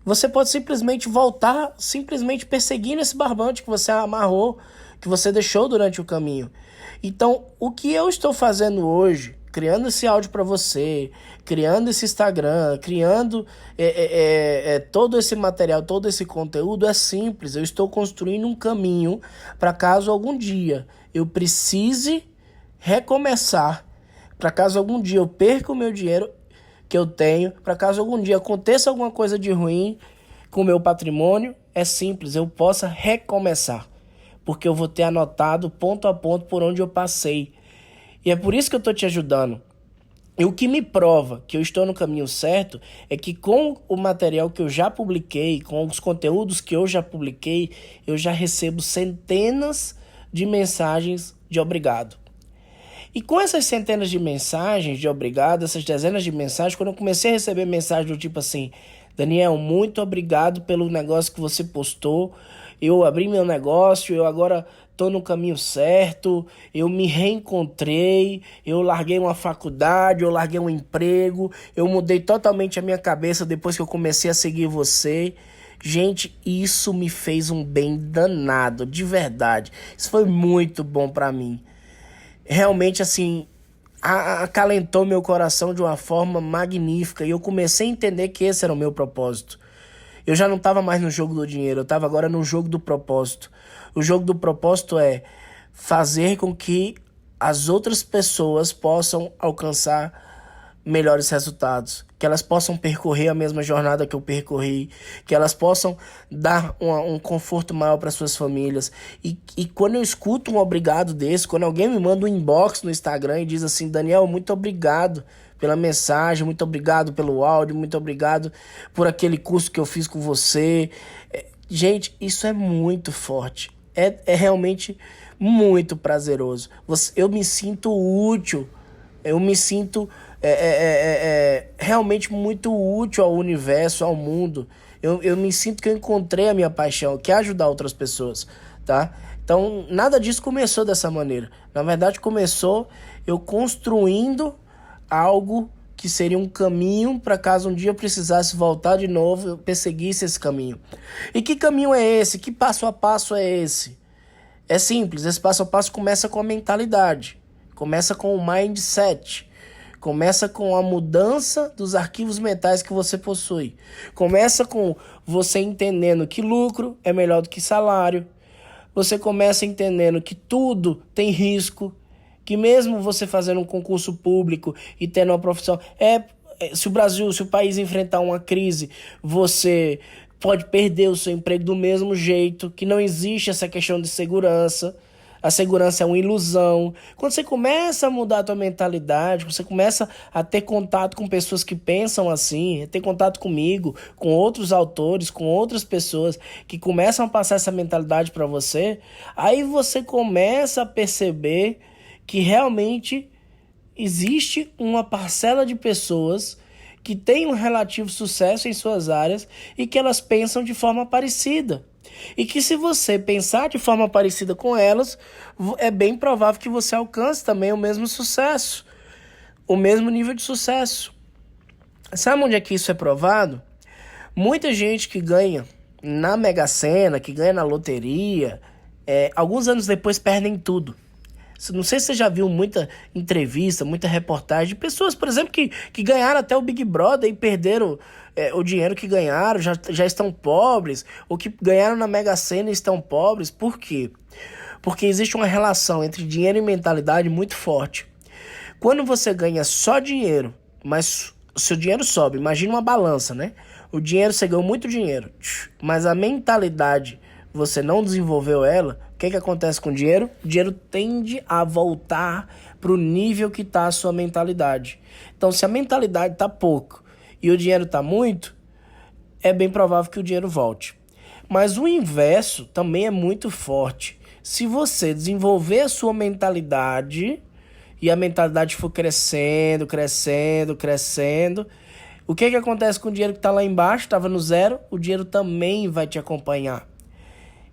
você pode simplesmente voltar, simplesmente perseguindo esse barbante que você amarrou, que você deixou durante o caminho. Então, o que eu estou fazendo hoje, criando esse áudio para você, criando esse Instagram, criando todo esse material, todo esse conteúdo, é simples. Eu estou construindo um caminho para caso algum dia eu precise recomeçar, para caso algum dia eu perca o meu dinheiro que eu tenho, para caso algum dia aconteça alguma coisa de ruim com o meu patrimônio, é simples, eu possa recomeçar. Porque eu vou ter anotado ponto a ponto por onde eu passei. E é por isso que eu estou te ajudando. E o que me prova que eu estou no caminho certo é que com o material que eu já publiquei, com os conteúdos que eu já publiquei, eu já recebo centenas de mensagens de obrigado. E com essas centenas de mensagens de obrigado, essas dezenas de mensagens, quando eu comecei a receber mensagens do tipo assim: Daniel, muito obrigado pelo negócio que você postou, eu abri meu negócio, eu agora estou no caminho certo, eu me reencontrei, eu larguei uma faculdade, eu larguei um emprego, eu mudei totalmente a minha cabeça depois que eu comecei a seguir você. Gente, isso me fez um bem danado, de verdade. Isso foi muito bom para mim. Realmente, assim, acalentou meu coração de uma forma magnífica e eu comecei a entender que esse era o meu propósito. Eu já não estava mais no jogo do dinheiro, eu estava agora no jogo do propósito. O jogo do propósito é fazer com que as outras pessoas possam alcançar melhores resultados, que elas possam percorrer a mesma jornada que eu percorri, que elas possam dar um conforto maior para suas famílias. E quando eu escuto um obrigado desse, quando alguém me manda um inbox no Instagram e diz assim: Daniel, muito obrigado pela mensagem, muito obrigado pelo áudio, muito obrigado por aquele curso que eu fiz com você. Gente, isso é muito forte. É realmente muito prazeroso. Eu me sinto útil. Eu me sinto realmente muito útil ao universo, ao mundo. Eu me sinto que eu encontrei a minha paixão, que é ajudar outras pessoas, tá? Então, nada disso começou dessa maneira. Na verdade, começou eu construindo algo que seria um caminho para caso um dia eu precisasse voltar de novo, eu perseguisse esse caminho. E que caminho é esse? Que passo a passo é esse? É simples, esse passo a passo começa com a mentalidade, começa com o mindset, começa com a mudança dos arquivos mentais que você possui, começa com você entendendo que lucro é melhor do que salário, você começa entendendo que tudo tem risco, que mesmo você fazendo um concurso público e tendo uma profissão, se o país enfrentar uma crise, você pode perder o seu emprego do mesmo jeito, que não existe essa questão de segurança. A segurança é uma ilusão. Quando você começa a mudar a tua mentalidade, quando você começa a ter contato com pessoas que pensam assim, a ter contato comigo, com outros autores, com outras pessoas que começam a passar essa mentalidade para você, aí você começa a perceber que realmente existe uma parcela de pessoas que tem um relativo sucesso em suas áreas e que elas pensam de forma parecida. E que se você pensar de forma parecida com elas, é bem provável que você alcance também o mesmo sucesso, o mesmo nível de sucesso. Sabe onde é que isso é provado? Muita gente que ganha na Mega Sena, que ganha na loteria, alguns anos depois perdem tudo. Não sei se você já viu muita entrevista, muita reportagem de pessoas, por exemplo, que ganharam até o Big Brother e perderam o dinheiro que ganharam, já estão pobres, ou que ganharam na Mega Sena e estão pobres. Por quê? Porque existe uma relação entre dinheiro e mentalidade muito forte. Quando você ganha só dinheiro, mas o seu dinheiro sobe, imagina uma balança, né? O dinheiro, você ganhou muito dinheiro, mas a mentalidade, você não desenvolveu ela. O que acontece com o dinheiro? O dinheiro tende a voltar para o nível que está a sua mentalidade. Então, se a mentalidade está pouco e o dinheiro está muito, é bem provável que o dinheiro volte. Mas o inverso também é muito forte. Se você desenvolver a sua mentalidade e a mentalidade for crescendo, o que acontece com o dinheiro que está lá embaixo, estava no zero, o dinheiro também vai te acompanhar.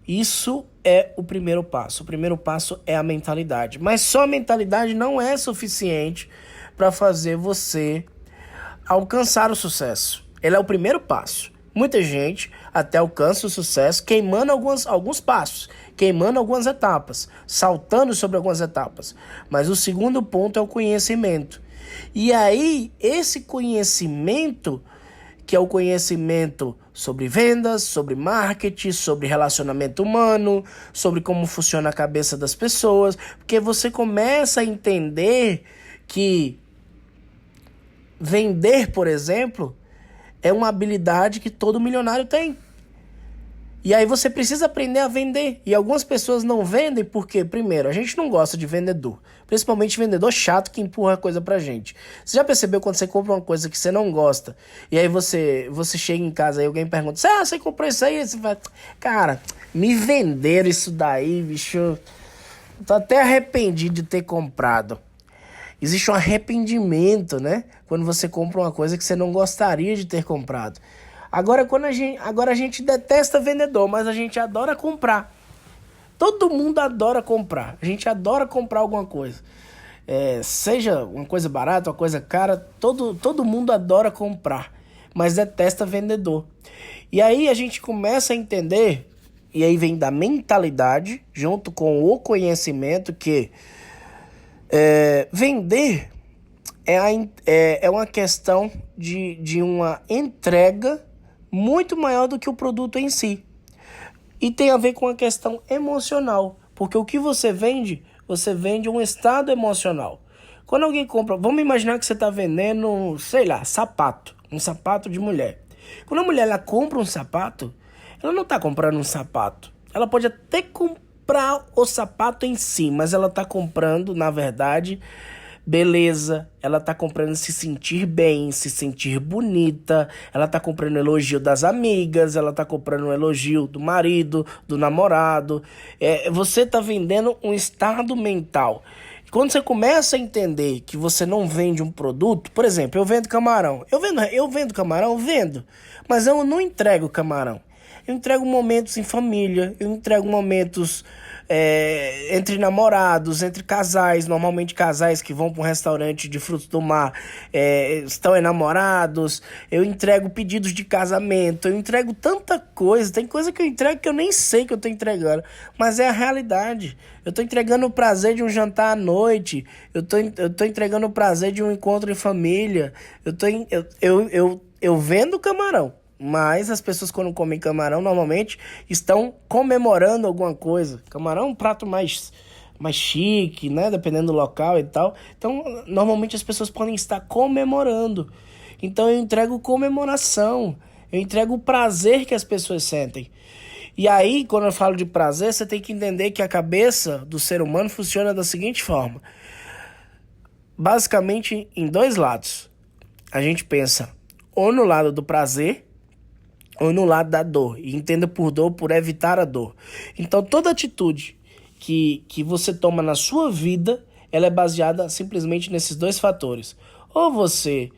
Isso é o primeiro passo. O primeiro passo é a mentalidade. Mas só a mentalidade não é suficiente para fazer você alcançar o sucesso. Ele é o primeiro passo. Muita gente até alcança o sucesso queimando alguns passos, queimando algumas etapas, saltando sobre algumas etapas. Mas o segundo ponto é o conhecimento. E aí, esse conhecimento, que é o conhecimento sobre vendas, sobre marketing, sobre relacionamento humano, sobre como funciona a cabeça das pessoas, porque você começa a entender que vender, por exemplo, é uma habilidade que todo milionário tem. E aí você precisa aprender a vender. E algumas pessoas não vendem porque, primeiro, a gente não gosta de vendedor. Principalmente vendedor chato que empurra coisa pra gente. Você já percebeu quando você compra uma coisa que você não gosta? E aí você chega em casa e alguém pergunta: você comprou isso aí? Você vai: cara, me venderam isso daí, bicho. Tô até arrependido de ter comprado. Existe um arrependimento, né? Quando você compra uma coisa que você não gostaria de ter comprado. Agora a gente detesta vendedor, mas a gente adora comprar. Todo mundo adora comprar. A gente adora comprar alguma coisa. Seja uma coisa barata, uma coisa cara, todo mundo adora comprar, mas detesta vendedor. E aí a gente começa a entender, e aí vem da mentalidade, junto com o conhecimento, que vender é uma questão de uma entrega muito maior do que o produto em si. E tem a ver com a questão emocional. Porque o que você vende um estado emocional. Quando alguém compra, vamos imaginar que você está vendendo, sei lá, sapato. Um sapato de mulher. Quando a mulher ela compra um sapato, ela não está comprando um sapato. Ela pode até comprar o sapato em si, mas ela está comprando, na verdade, beleza. Ela tá comprando se sentir bem, se sentir bonita. Ela tá comprando elogio das amigas, ela tá comprando um elogio do marido, do namorado. Você tá vendendo um estado mental. Quando você começa a entender que você não vende um produto, por exemplo, eu vendo camarão. Eu vendo camarão? Vendo. Mas eu não entrego camarão. Eu entrego momentos em família, eu entrego momentos entre namorados, entre casais, normalmente casais que vão para um restaurante de frutos do mar estão enamorados. Eu entrego pedidos de casamento, eu entrego tanta coisa, tem coisa que eu entrego que eu nem sei que eu estou entregando, mas é a realidade. Eu estou entregando o prazer de um jantar à noite, eu tô entregando o prazer de um encontro em família, eu vendo camarão. Mas as pessoas quando comem camarão normalmente estão comemorando alguma coisa. Camarão é um prato mais chique, né? Dependendo do local e tal. Então, normalmente as pessoas podem estar comemorando. Então eu entrego comemoração. Eu entrego o prazer que as pessoas sentem. E aí, quando eu falo de prazer, você tem que entender que a cabeça do ser humano funciona da seguinte forma. Basicamente, em dois lados. A gente pensa ou no lado do prazer ou no lado da dor. E entenda por dor por evitar a dor. Então, toda atitude que você toma na sua vida, ela é baseada simplesmente nesses dois fatores. Ou você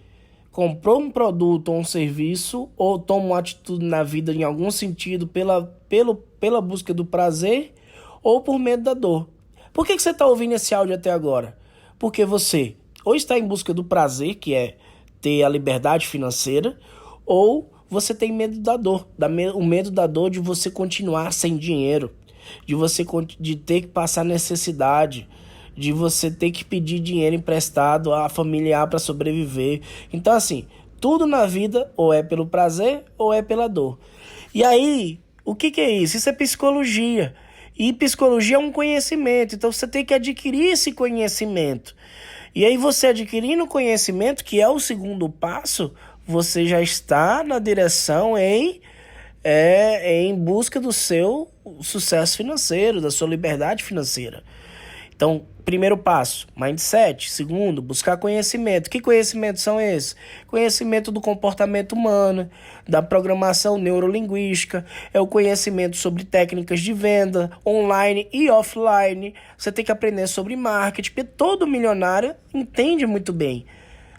comprou um produto ou um serviço, ou toma uma atitude na vida em algum sentido pela busca do prazer, ou por medo da dor. Por que você está ouvindo esse áudio até agora? Porque você ou está em busca do prazer, que é ter a liberdade financeira, ou você tem medo da dor, o medo da dor de você continuar sem dinheiro, de ter que passar necessidade, de você ter que pedir dinheiro emprestado a familiar para sobreviver. Então, assim, tudo na vida ou é pelo prazer ou é pela dor. E aí, o que é isso? Isso é psicologia. E psicologia é um conhecimento, então você tem que adquirir esse conhecimento. E aí você adquirindo conhecimento, que é o segundo passo, você já está na direção em busca do seu sucesso financeiro, da sua liberdade financeira. Então, primeiro passo, mindset. Segundo, buscar conhecimento. Que conhecimentos são esses? Conhecimento do comportamento humano, da programação neurolinguística, é o conhecimento sobre técnicas de venda, online e offline. Você tem que aprender sobre marketing, porque todo milionário entende muito bem.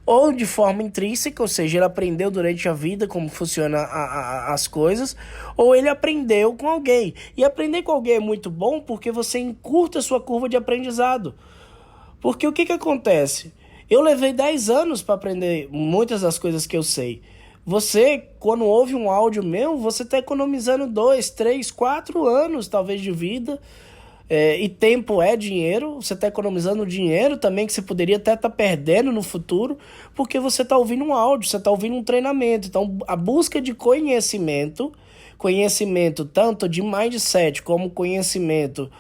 Ou de forma intrínseca, ou seja, ele aprendeu durante a vida como funcionam as coisas, ou ele aprendeu com alguém. E aprender com alguém é muito bom porque você encurta a sua curva de aprendizado. Porque o que acontece? Eu levei 10 anos para aprender muitas das coisas que eu sei. Você, quando ouve um áudio meu, você está economizando 2, 3, 4 anos talvez de vida. E tempo é dinheiro, você está economizando dinheiro também que você poderia até estar perdendo no futuro, porque você está ouvindo um áudio, você está ouvindo um treinamento. Então, a busca de conhecimento tanto de mindset como conhecimento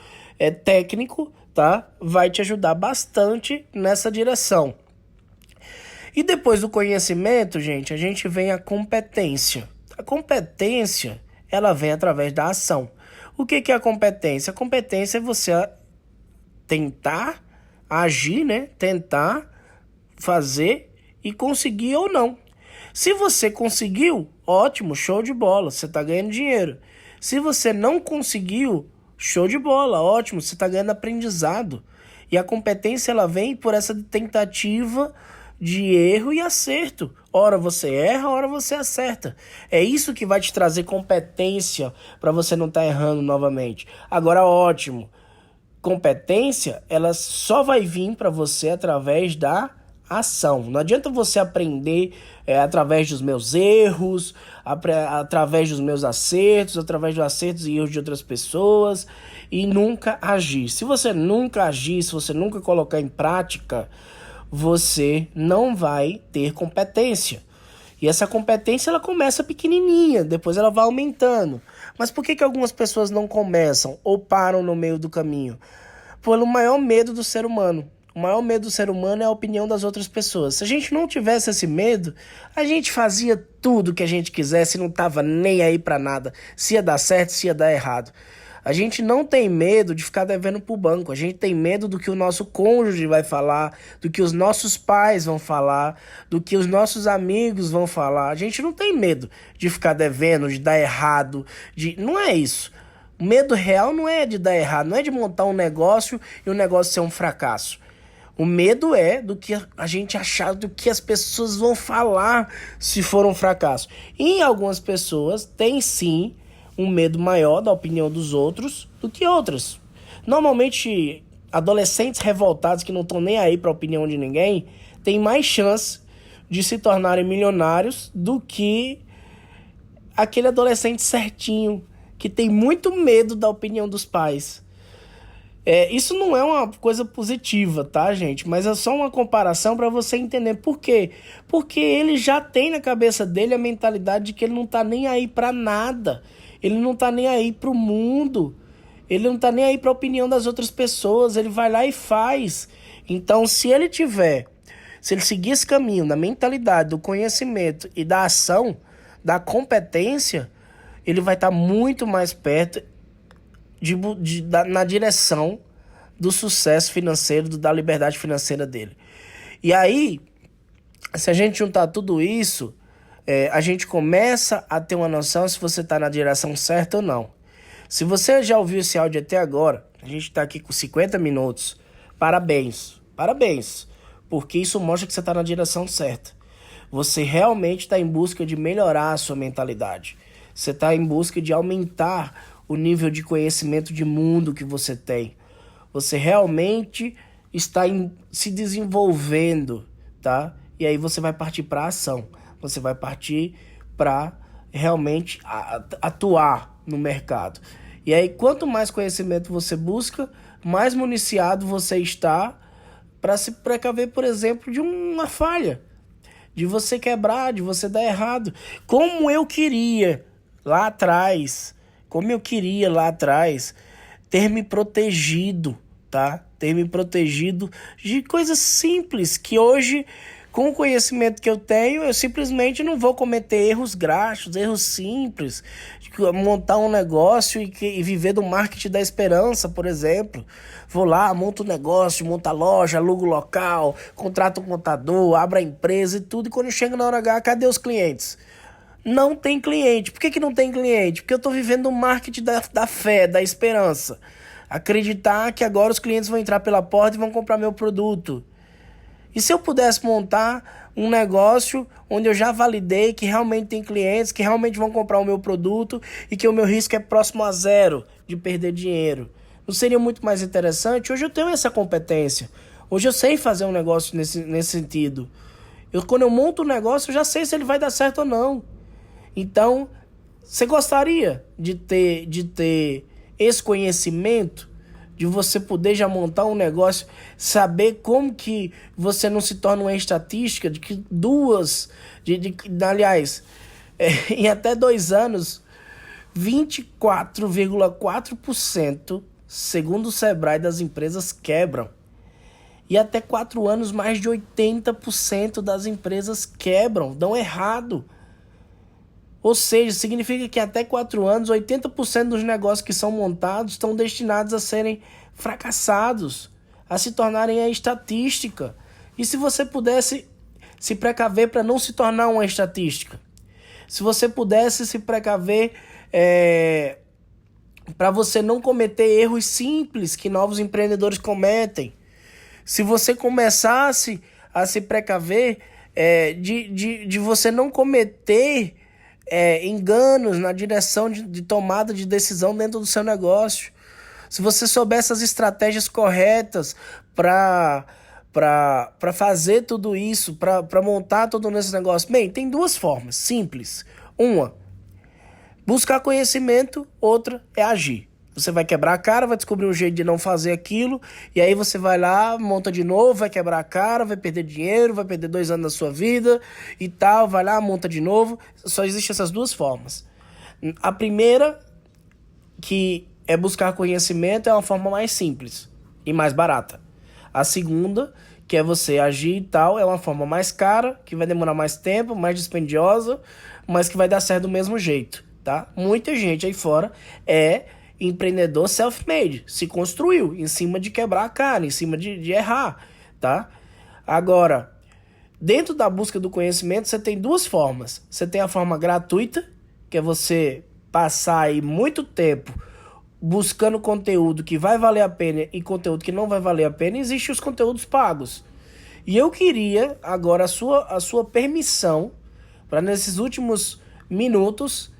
técnico, tá? Vai te ajudar bastante nessa direção. E depois do conhecimento, gente, a gente vem a competência. A competência, ela vem através da ação. O que é a competência? A competência é você tentar agir, né? Tentar fazer e conseguir ou não. Se você conseguiu, ótimo, show de bola, você está ganhando dinheiro. Se você não conseguiu, show de bola, ótimo, você está ganhando aprendizado. E a competência ela vem por essa tentativa de erro e acerto. Ora você erra, ora você acerta. É isso que vai te trazer competência para você não estar errando novamente. Agora, ótimo. Competência, ela só vai vir para você através da ação. Não adianta você aprender através dos meus erros, através dos meus acertos, através dos acertos e erros de outras pessoas e nunca agir. Se você nunca agir, se você nunca colocar em prática, você não vai ter competência. E essa competência ela começa pequenininha, depois ela vai aumentando. Mas por que algumas pessoas não começam ou param no meio do caminho? Pelo maior medo do ser humano. O maior medo do ser humano é a opinião das outras pessoas. Se a gente não tivesse esse medo, a gente fazia tudo que a gente quisesse e não tava nem aí pra nada. Se ia dar certo, se ia dar errado. A gente não tem medo de ficar devendo pro banco. A gente tem medo do que o nosso cônjuge vai falar, do que os nossos pais vão falar, do que os nossos amigos vão falar. A gente não tem medo de ficar devendo, de dar errado. Não é isso. O medo real não é de dar errado, não é de montar um negócio e o negócio ser um fracasso. O medo é do que a gente achar, do que as pessoas vão falar se for um fracasso. E algumas pessoas têm sim um medo maior da opinião dos outros do que outras. Normalmente, adolescentes revoltados que não estão nem aí para a opinião de ninguém têm mais chance de se tornarem milionários do que aquele adolescente certinho que tem muito medo da opinião dos pais. Isso não é uma coisa positiva, tá, gente? Mas é só uma comparação para você entender por quê. Porque ele já tem na cabeça dele a mentalidade de que ele não tá nem aí para nada. Ele não tá nem aí pro mundo. Ele não tá nem aí pra opinião das outras pessoas. Ele vai lá e faz. Então, se ele seguir esse caminho da mentalidade, do conhecimento e da ação, da competência, ele vai estar muito mais perto na direção do sucesso financeiro, da liberdade financeira dele. E aí, se a gente juntar tudo isso, a gente começa a ter uma noção se você está na direção certa ou não. Se você já ouviu esse áudio até agora, a gente está aqui com 50 minutos, parabéns, porque isso mostra que você está na direção certa. Você realmente está em busca de melhorar a sua mentalidade. Você está em busca de aumentar o nível de conhecimento de mundo que você tem. Você realmente está se desenvolvendo, tá? E aí você vai partir para a ação. Você vai partir para realmente atuar no mercado. E aí, quanto mais conhecimento você busca, mais municiado você está para se precaver, por exemplo, de uma falha, de você quebrar, de você dar errado. Como eu queria lá atrás ter me protegido, tá? Ter me protegido de coisas simples que hoje, com o conhecimento que eu tenho, eu simplesmente não vou cometer erros graxos, erros simples, montar um negócio e viver do marketing da esperança, por exemplo. Vou lá, monto um negócio, monto a loja, alugo o local, contrato um contador, abro a empresa e tudo, e quando chega na hora H, cadê os clientes? Não tem cliente. Por que não tem cliente? Porque eu estou vivendo o marketing da fé, da esperança. Acreditar que agora os clientes vão entrar pela porta e vão comprar meu produto. E se eu pudesse montar um negócio onde eu já validei que realmente tem clientes, que realmente vão comprar o meu produto e que o meu risco é próximo a zero de perder dinheiro? Não seria muito mais interessante? Hoje eu tenho essa competência. Hoje eu sei fazer um negócio nesse sentido. Quando eu monto um negócio, eu já sei se ele vai dar certo ou não. Então, você gostaria de ter esse conhecimento, de você poder já montar um negócio, saber como que você não se torna uma estatística de que em até 2 anos, 24,4%, segundo o Sebrae, das empresas quebram. E até 4 anos, mais de 80% das empresas quebram, dão errado. Ou seja, significa que até 4 anos, 80% dos negócios que são montados estão destinados a serem fracassados, a se tornarem a estatística. E se você pudesse se precaver para não se tornar uma estatística? Se você pudesse se precaver para você não cometer erros simples que novos empreendedores cometem? Se você começasse a se precaver de você não cometer enganos na direção de tomada de decisão dentro do seu negócio. Se você soubesse as estratégias corretas para fazer tudo isso, para montar todo esse negócio. Bem, tem 2 formas simples. Uma, buscar conhecimento. Outra é agir. Você vai quebrar a cara, vai descobrir um jeito de não fazer aquilo, e aí você vai lá, monta de novo, vai quebrar a cara, vai perder dinheiro, vai perder 2 anos da sua vida e tal, vai lá, monta de novo. Só existem essas 2 formas. A primeira, que é buscar conhecimento, é uma forma mais simples e mais barata. A segunda, que é você agir e tal, é uma forma mais cara, que vai demorar mais tempo, mais dispendiosa, mas que vai dar certo do mesmo jeito, tá? Muita gente aí fora empreendedor self-made, se construiu em cima de quebrar a cara, em cima de errar, tá? Agora, dentro da busca do conhecimento, você tem 2 formas. Você tem a forma gratuita, que é você passar aí muito tempo buscando conteúdo que vai valer a pena e conteúdo que não vai valer a pena. Existem os conteúdos pagos. E eu queria agora a sua permissão para, nesses últimos minutos,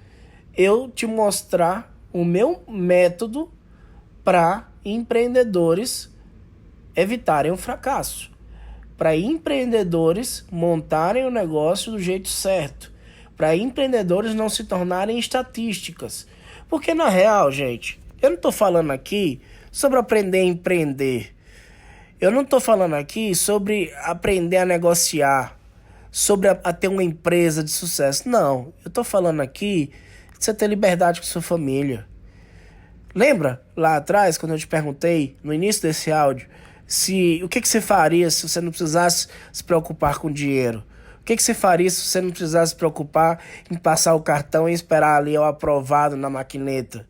eu te mostrar o meu método para empreendedores evitarem o fracasso, para empreendedores montarem o negócio do jeito certo, para empreendedores não se tornarem estatísticas. Porque na real, gente, eu não estou falando aqui sobre aprender a empreender. Eu não estou falando aqui sobre aprender a negociar, sobre a ter uma empresa de sucesso. Não, eu estou falando aqui de você ter liberdade com sua família. Lembra lá atrás, quando eu te perguntei, no início desse áudio, o que você faria se você não precisasse se preocupar com dinheiro? O que você faria se você não precisasse se preocupar em passar o cartão e esperar ali o aprovado na maquineta?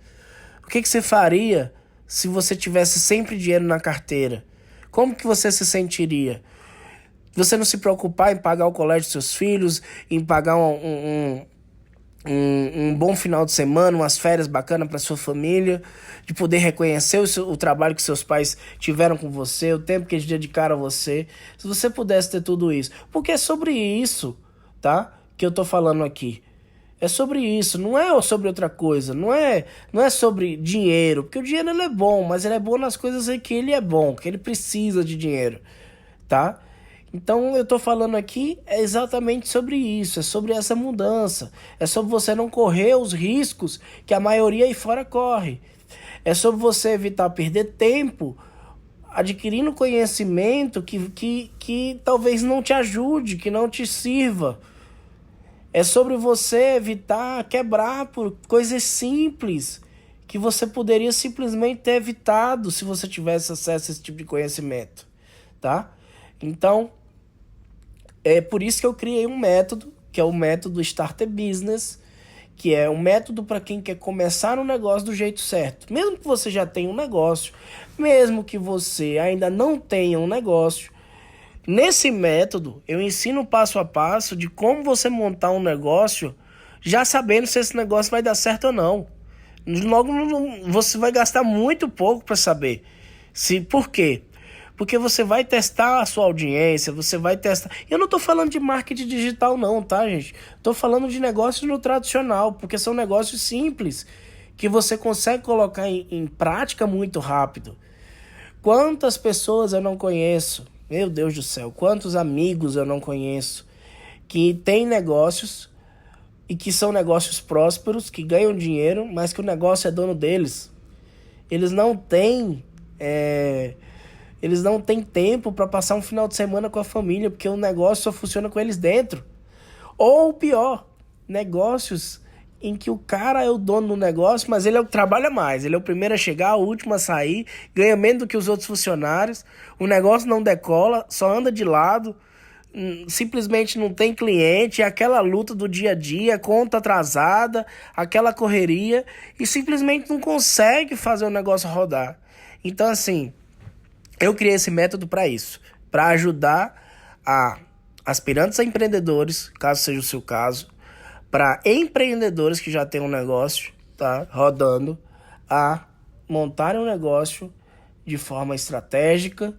O que você faria se você tivesse sempre dinheiro na carteira? Como que você se sentiria? Você não se preocupar em pagar o colégio dos seus filhos, em pagar um bom final de semana, umas férias bacanas para sua família, de poder reconhecer o trabalho que seus pais tiveram com você, o tempo que eles dedicaram a você. Se você pudesse ter tudo isso. Porque é sobre isso, tá? Que eu tô falando aqui. É sobre isso, não é sobre outra coisa, não é sobre dinheiro, porque o dinheiro ele é bom, mas ele é bom nas coisas em que ele é bom, que ele precisa de dinheiro, tá? Então eu tô falando aqui exatamente sobre isso, é sobre essa mudança, é sobre você não correr os riscos que a maioria aí fora corre, é sobre você evitar perder tempo adquirindo conhecimento que talvez não te ajude, que não te sirva. É sobre você evitar quebrar por coisas simples que você poderia simplesmente ter evitado se você tivesse acesso a esse tipo de conhecimento, tá? Então, é por isso que eu criei um método, que é o método Starter Business, que é um método para quem quer começar um negócio do jeito certo. Mesmo que você já tenha um negócio, mesmo que você ainda não tenha um negócio, nesse método, eu ensino passo a passo de como você montar um negócio já sabendo se esse negócio vai dar certo ou não. Logo, você vai gastar muito pouco para saber. Por quê? Porque você vai testar a sua audiência, você vai testar... Eu não estou falando de marketing digital não, tá, gente? Estou falando de negócios no tradicional, porque são negócios simples, que você consegue colocar em prática muito rápido. Quantas pessoas eu não conheço... Meu Deus do céu, quantos amigos eu não conheço que têm negócios e que são negócios prósperos, que ganham dinheiro, mas que o negócio é dono deles. Eles não têm tempo para passar um final de semana com a família, porque o negócio só funciona com eles dentro. Ou pior, negócios em que o cara é o dono do negócio, mas ele trabalha mais. Ele é o primeiro a chegar, o último a sair, ganha menos do que os outros funcionários. O negócio não decola, só anda de lado, simplesmente não tem cliente, é aquela luta do dia a dia, conta atrasada, aquela correria, e simplesmente não consegue fazer o negócio rodar. Então, assim, eu criei esse método para isso, para ajudar aspirantes a empreendedores, caso seja o seu caso, para empreendedores que já têm um negócio, tá, rodando, a montarem um negócio de forma estratégica,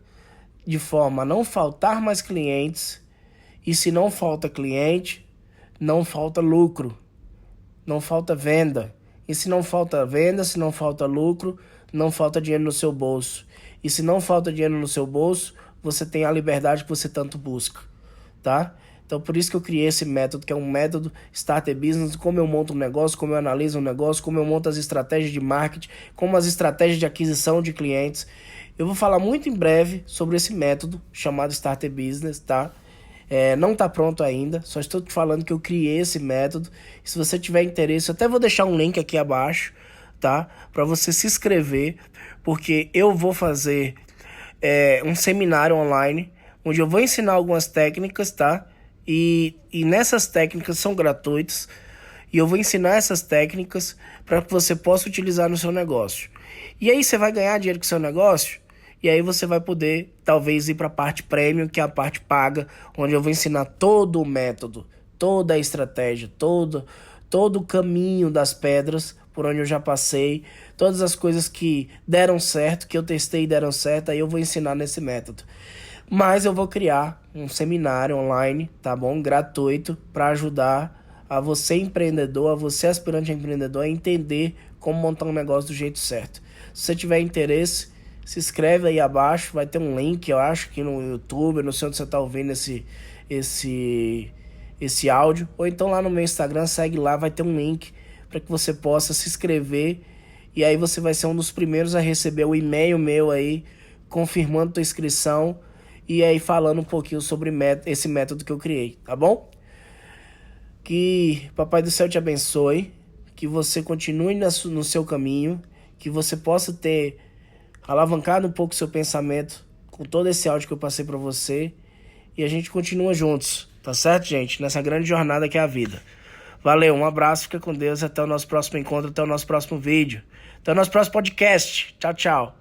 de forma a não faltar mais clientes, e se não falta cliente, não falta lucro, não falta venda. E se não falta venda, se não falta lucro, não falta dinheiro no seu bolso. E se não falta dinheiro no seu bolso, você tem a liberdade que você tanto busca, tá? Então, por isso que eu criei esse método, que é um método Starter Business, como eu monto um negócio, como eu analiso um negócio, como eu monto as estratégias de marketing, como as estratégias de aquisição de clientes. Eu vou falar muito em breve sobre esse método chamado Starter Business, tá? Não está pronto ainda, só estou te falando que eu criei esse método. E se você tiver interesse, eu até vou deixar um link aqui abaixo, tá? Para você se inscrever, porque eu vou fazer um seminário online, onde eu vou ensinar algumas técnicas, tá? E nessas técnicas são gratuitas, e eu vou ensinar essas técnicas para que você possa utilizar no seu negócio. E aí você vai ganhar dinheiro com o seu negócio, e aí você vai poder talvez ir para a parte premium, que é a parte paga, onde eu vou ensinar todo o método, toda a estratégia, todo o caminho das pedras por onde eu já passei, todas as coisas que deram certo, que eu testei e deram certo, aí eu vou ensinar nesse método. Mas eu vou criar um seminário online, tá bom? Gratuito, para ajudar a você empreendedor, a você aspirante a empreendedor, a entender como montar um negócio do jeito certo. Se você tiver interesse, se inscreve aí abaixo, vai ter um link, eu acho, aqui no YouTube, não sei onde você está ouvindo esse áudio, ou então lá no meu Instagram, segue lá, vai ter um link para que você possa se inscrever E aí você vai ser um dos primeiros a receber o e-mail meu aí, confirmando tua inscrição e aí falando um pouquinho sobre esse método que eu criei, tá bom? Que Papai do Céu te abençoe, que você continue no seu caminho, que você possa ter alavancado um pouco o seu pensamento com todo esse áudio que eu passei pra você e a gente continua juntos, tá certo, gente? Nessa grande jornada que é a vida. Valeu, um abraço, fica com Deus, até o nosso próximo encontro, até o nosso próximo vídeo, até o nosso próximo podcast. Tchau, tchau.